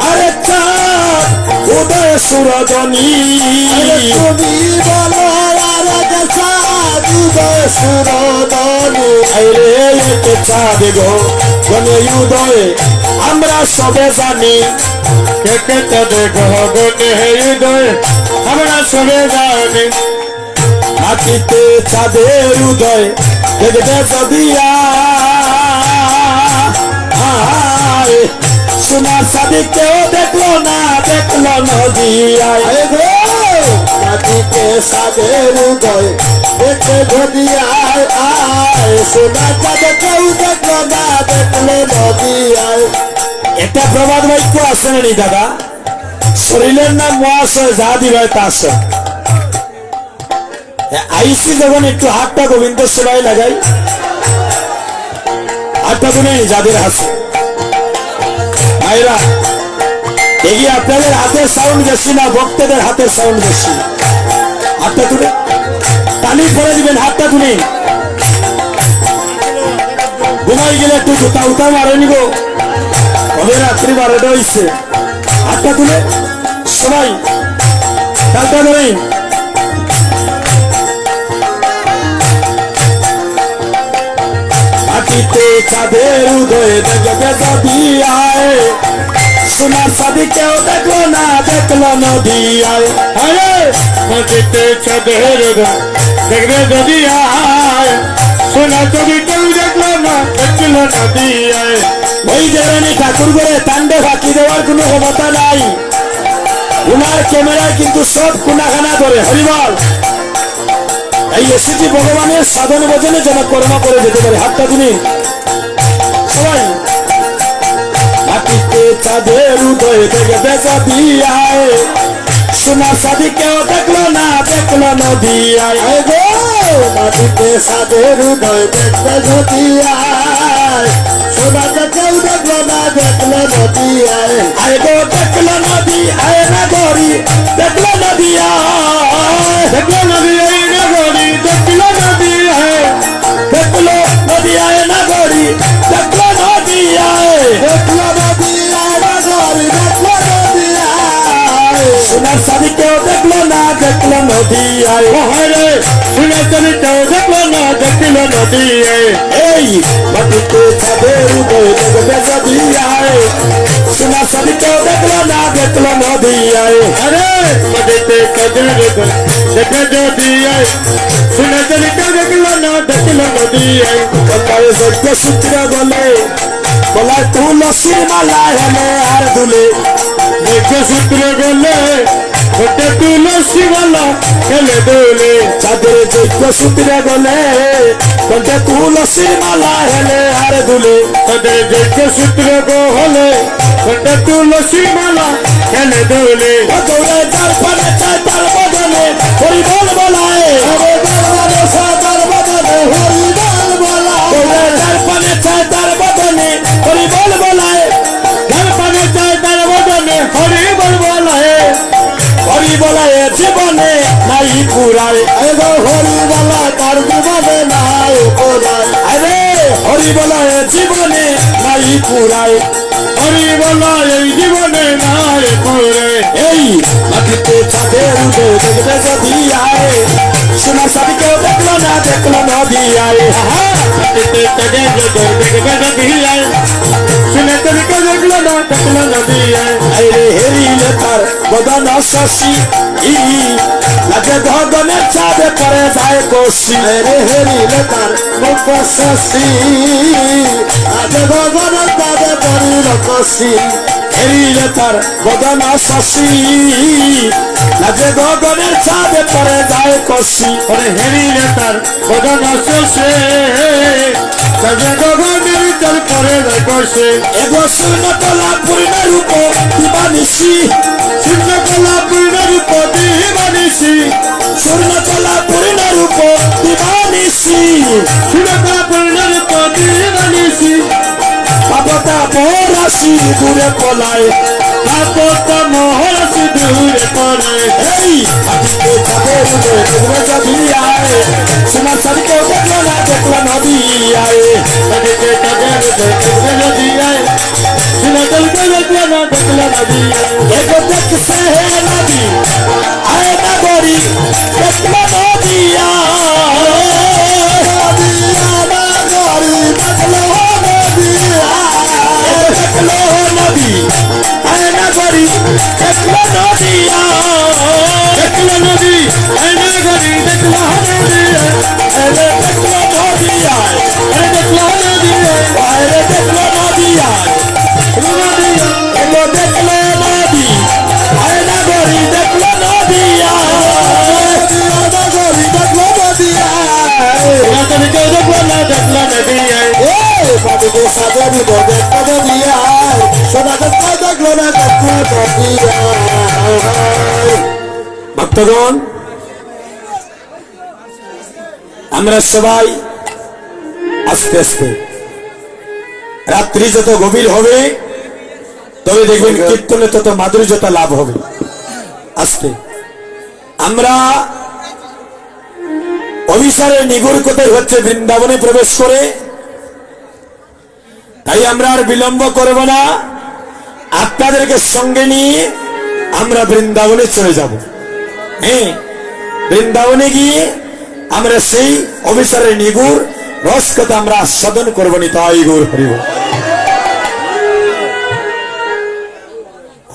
আরেক চাঁদ উদয় সুরধনী, তুমি বলো আরেক চাঁদ উদয় সুরধনী। আরে এক চাঁদ গো গনে উদয় আমরা সবে জানি। একে চাঁদ গগনে উদয় আমরা সবে জানি। আকিতে চাঁদের উদয় দেখবে যদিয়া, সোনার সাদি কেউ দেখলো না নদী আয় আরে গো মাটিতে সাদের উদয় দেখে যদি আয় আয় সোনা চাঁদে কেউ দেখলো না দেখলো নদী আয়। এটা প্রবাদ বাক্য আছে না নি দাদা? শরীরের নাম মহাশয় যা দিবে তা আছে। আইসি যখন একটু হাতটা গোবিন্দ সেবাই লাগাই, হাতটা তুলে যাদের হাসে ভাইরা, এগিয়ে আপনাদের হাতের সাউন্ড বেশি না ভক্তদের হাতের সাউন্ড বেশি? হাতটা তুলে তালি পরে দিবেন, হাতটা তুলে। ঘুমাই গেলে একটু জুতা উতা মারেনি গো, কবে রাত্রি 12টা হয়েছে। হাতটা তুলে সবাই তালটা ধরে। মাটিতে চাঁদের উদয় দেখবে যদি আয় সোনার সাদি কেউ দেখলো না নদী আয়। আরে মাটিতে চাঁদের উদয় দেখবে যদি আয় সোনা চাঁদে কেউ দেখলো না দেখলো নদী আয়। ওই দেবানি ঠাকুর করে তান্ডে ফাঁকি দেওয়ার কোনো ক্ষমতা নাই, উনার ক্যামেরায় কিন্তু সব কুনাখানা ধরে। হরিবল। এই এসেছি ভগবানের সাধন ভজনে যেন কর্ম করে যেতে পারে। হাতটা তুমি সবাই। মাটিতে চাঁদের উদয় দেখবে যদি আয় সোনার সাদি কেউ দেখলো না নদী আয়। আরে গো মাটিতে সাদের উদয় দেখবে যদি আয় সোনা চাঁদে কেউ দেখলো না দেখলো নদী আয়। আয় গো দেখলো নদী আয় না গরি দেখলো নদী আয়। দেখলো নদী আয় না গরি দেখলো নদী আয়। দেখলো নদী আয় না গরি দেখলো নদী আয়। দেখলো নদী আয় না গরি দেখলো নদী আয়। সোনার সাদি কেউ দেখলো না নদী আয়। ওহারে সোনা চাঁদে কেউ দেখলো না দেখলো নদী আয়। এই মাটিতে চাঁদের উদয় দেখবে যদি আয় সোনার সাদি কেউ দেখলো না নদী আয়। আরে মাটিতে চাঁদের উদয় দেখবে যদি আয় সোনা চাঁদে কেউ দেখলো না দেখলো নদী আয়। তারে যজ্ঞ সূত্র বলে বলায় তুলসীর মালা হেলে আর দুলে। যজ্ঞ সূত্র বলে ওটা তুলসী মালা খেলে দোলে। চাঁদের যজ্ঞ সূত্র বলে বলতে তুলসীর মালা হেলে আর দুলে। তাদের যজ্ঞ সূত্র বলে ওটা তুলসী মালা খেলে দোলে। দৌড়ে যার পানে চায় তার বদনে হরিবল বলায়। দৌড়ে যার পানে চায় তার বদনে হরিবল বলায়। হরি বলায় জীবনে নাই পুরায়। হরি বলা তার জীবনে নাই কোরায়। আরে হরি বলায় জীবনে নাই পুরায়। হরি বলা এই জীবনে নাই কোরে। এই মাটিতে চাঁদের উদয় দেখবে যদি আয় সোনার সাদি কেউ দেখলো না নদী আয়। মাটিতে চাঁদের উদয় দেখবে যদি আয় সোনা চাঁদে কেউ দেখলো না দেখলো নদী আয়। আরে হেরিলে তার বদন শশী লাগে গগনের চাঁদে পরে যায় কষি। রে হেরিলে তার মুখ শশী আজ গগনের তাদের পরিল কষি। হেরিলে তার বদন শশী লাগে গগনের চাঁদে পরে যায় কষি। ওরে হেরিলে তার বদন শশী আজ গগনের তার পরিল কষি। এগো শূন্যতলা পূর্ণ রূপ দিবানিশি। শূন্যকলা পূর্ণ রূপ দিবানিশি। শূন্যতলা পূর্ণ রূপ দিবানিশি। শূন্যকলা পূর্ণ রূপ দিবানিশি। পাপতা পরাশি দূরে পলায়। আপত মহর্ষি দূরে পড়ে। এই মাটিতে চাঁদের উদয় দেখবে যদি আয় সোনার সাদি কেউ দেখলো না নদী আয়। মাটিতে চাঁদের উদয় দেখবে যদি আয় সোনা চাঁদে কেউ দেখলো না দেখলো নদী আয়। এগো দেখছে হে নদী আয় না গরি দেখলো নদী আয়। দেখলো নদী আয় না গরি দেখলো নদী আয়। দেখলো নদী আয়না গরি দেখলো নদী আয়। আরে দেখলো নদী আয়। আরে দেখলো নদী আয়। আরে দেখলো নদী আয়। নদী আয়। দেখলো নদিয়া বাবু সাজারি বদে কবে দিয়া সোনা দেখতে দেখলো না দেখলো নদিয়া ভক্তগণ আমরা সবাই আস্তে আস্তে রাত্রি যত গভীর হবে তবে দেখবেন কীর্তনে তত মাধুর্যতা লাভ হবে আজকে আমরা অভিসারের নিগুড় কোথায় হচ্ছে বৃন্দাবনে প্রবেশ করে তাই আমরা আর বিলম্ব করব না আপনাদেরকে সঙ্গে নিয়ে আমরা বৃন্দাবনে চলে যাব হ্যাঁ বৃন্দাবনে গিয়ে আমরা সেই অভিসারের নিগুড় রস কথা আমরা আস্বাদন করবো নি তাই গৌর হরিব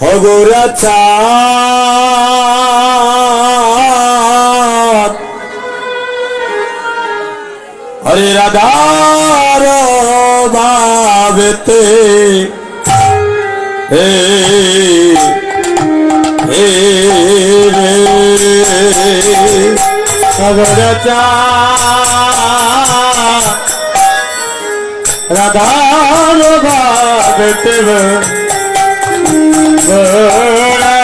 হগৌরা চাঁদ হরে রাধার বাবেতে হে হে রে হগৌরা চাঁদ রাধার বাবেতে অগৌরা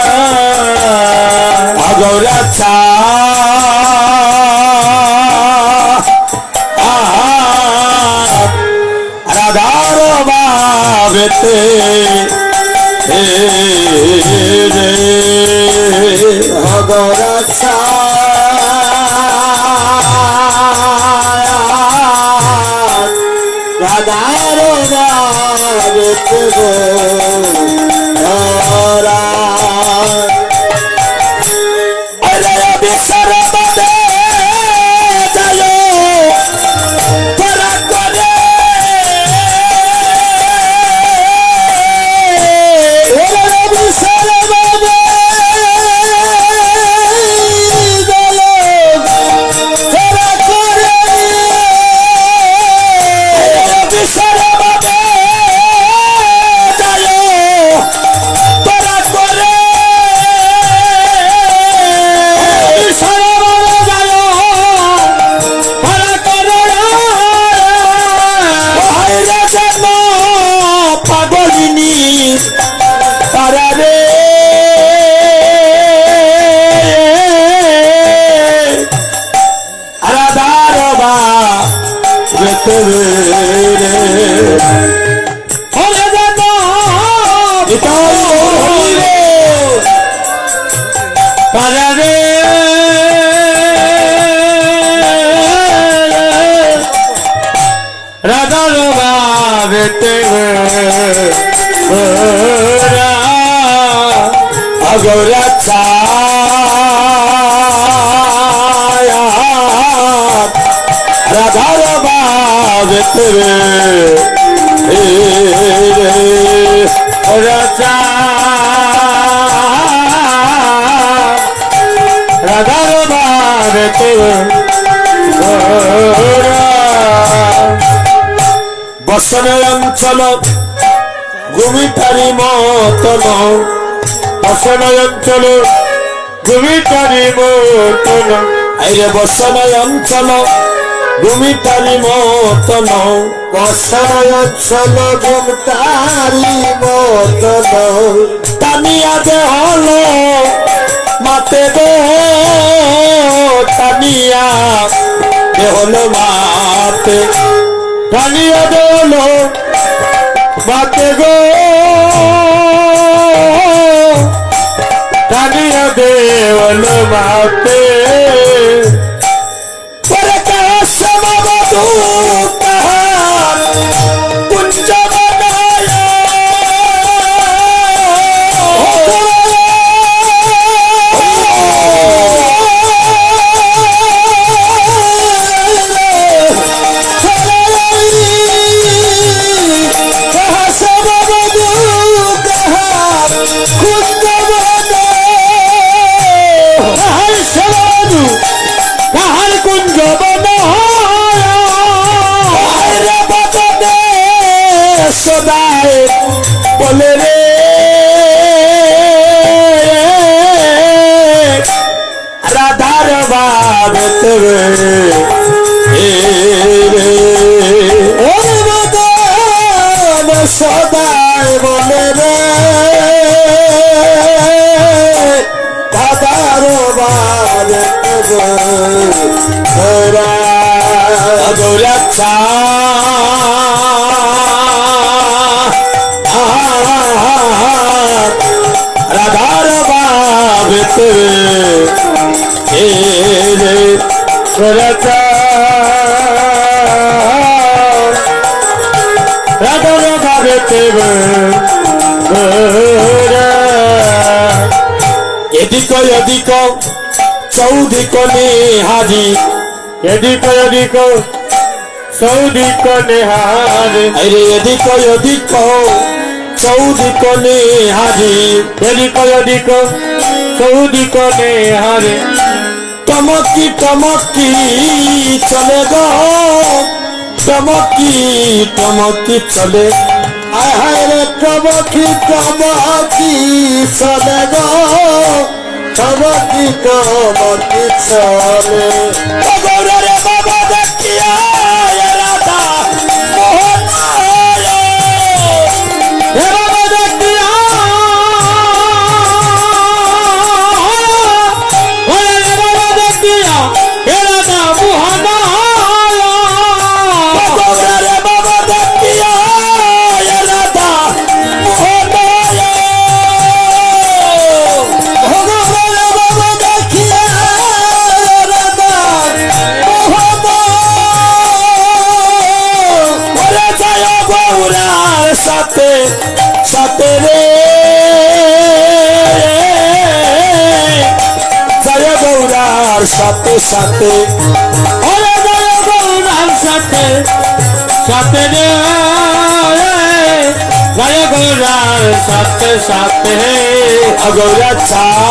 রাধার বাবেতে অগৌরা রাধার বাবেতে রাধার বাবেতে অগৌরা রাধার বাবেতে রাধার বাবেতে বসন অঞ্চল গুমিটারি মতন বসন অঞ্চল গুমিটারি মতন আইরে বসন অঞ্চল গুমিটারি মতন বসন অঞ্চল গুমিটারি মতন টানিয়া দে হলো মাতে গো টানিয়া দে হলো মাতে টানিয়া দেলো মাতে গো টানিয়া দেলো মাতে পরে কাসমবধূ তাহার কুঞ্জ বনায় সদায় বলে রে রাধার বাবেতে রে রাধার বাবেতে রাধার বাবেতে এদিক এদিক চৌদিক নেহারি এদিক ওদিক সৌদিক নেহারে আরে এদিক ওদিক চৌদিক নেহারি এদিক ওদিক সৌদিক নেহারে টমকি টমকি চলে গো টমকি টমকি চলে আয় হায় রে টমকি টমকি চলে গো টমকি টমকি চলে গৌরে রে বাবা দেখিয়া রাধা মোহন হে বাবা দেখিয়া ওরে বাবা দেখিয়া হে রাধা মোহন গৌরে রে বাবা দেখিয়া রাধা মোহন সাথে সাথে রে জয় গৌরার সাথে সাথে ওরে জয় গৌরার সাথে সাথে রে জয় গৌরার সাথে সাথে গৌরা ছায়া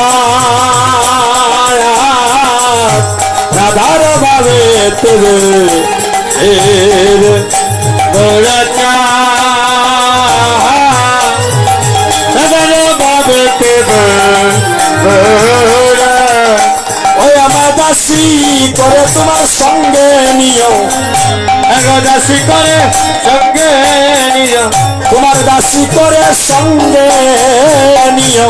রাধার ভাবে তেরে গৌরা ওই আমার দাসী করে তোমার সঙ্গে নিও দাসী করে সঙ্গে নিয় তোমার দাসী করে সঙ্গে নিও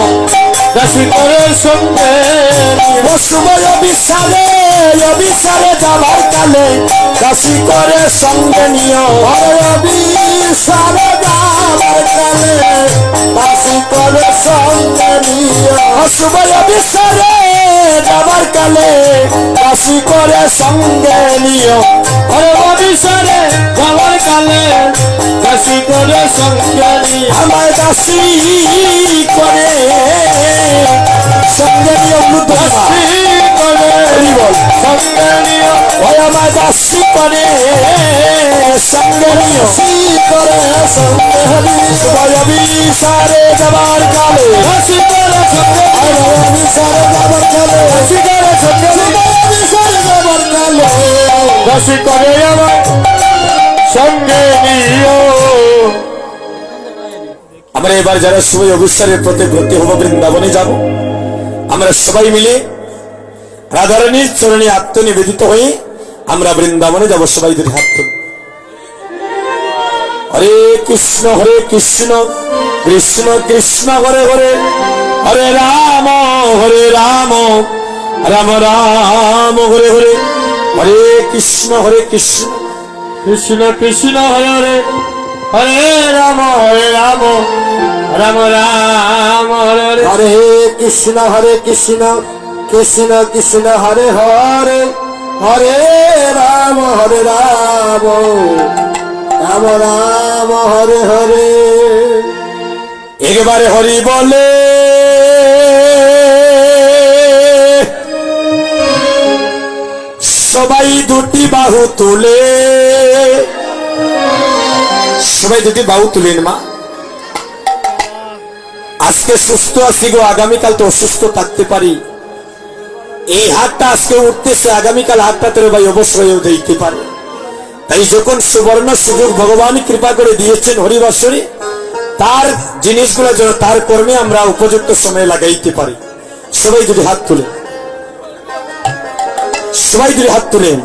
দাসী করে সঙ্গে ও সময় অবিচারে অবিচারে যাবার কালে দাসী করে সঙ্গে নিও অবিচারে যাবার কালে দাসী করে সঙ্গে নিও ও সময় অবিচারে যাবার কালে দাসী করে সঙ্গে নিও ওরে অবিচারে যাওয়ার কালে দাসী করে সঙ্গে নিয় আমায় দাসী করে সঙ্গে নিও দাসী করে সঙ্গে নিয় ওই আমার দাসী করে সঙ্গে নিও করে সঙ্গে অবিচারে যাবার কালে দাসী করে সঙ্গে অবিচারে যাবার কালে দাসী করে সঙ্গে অবিচারে যাবার কালে দাসী করে আমার সঙ্গে নিয় আমরা এবার যারা সবাই অবিচারের পথে ভর্তি হবো বৃন্দাবনে যাব আমরা সবাই মিলে রাধারানীর চরণে আত্মনিবেদিত হয়ে আমরা বৃন্দাবনে যাব সবাই দুই হাত তুলে হরে কৃষ্ণ কৃষ্ণ কৃষ্ণ হরে হরে হরে রাম রাম রাম হরে হরে হরে কৃষ্ণ কৃষ্ণ কৃষ্ণ কৃষ্ণ হরে হরে হরে রাম রাম রাম হরে হরে হরে কৃষ্ণ কৃষ্ণ কৃষ্ণ হরে হরে হরে রাম রাম রাম হরে হরে একেবারে হরি বলে সবাই দুটি বাহু তুলে সবাই দুটি বাহু তুলেন মা আজকে সুস্থ আছি গো আগামীকাল তো অসুস্থ থাকতে পারি এই হাতটা আজকে উঠতেছে আগামীকাল হাতটা তোর ভাই অবশ্যই দিতে পারে তাই যখন সুবর্ণ সুযোগ ভগবান কৃপা করে দিয়েছেন হরিবাসরে তার জিনিসগুলো যেন তার কর্মে আমরা উপযুক্ত সময়ে লাগাইতে পারি সবাই যদি হাত তুলে সবাই যদি হাত তুলেন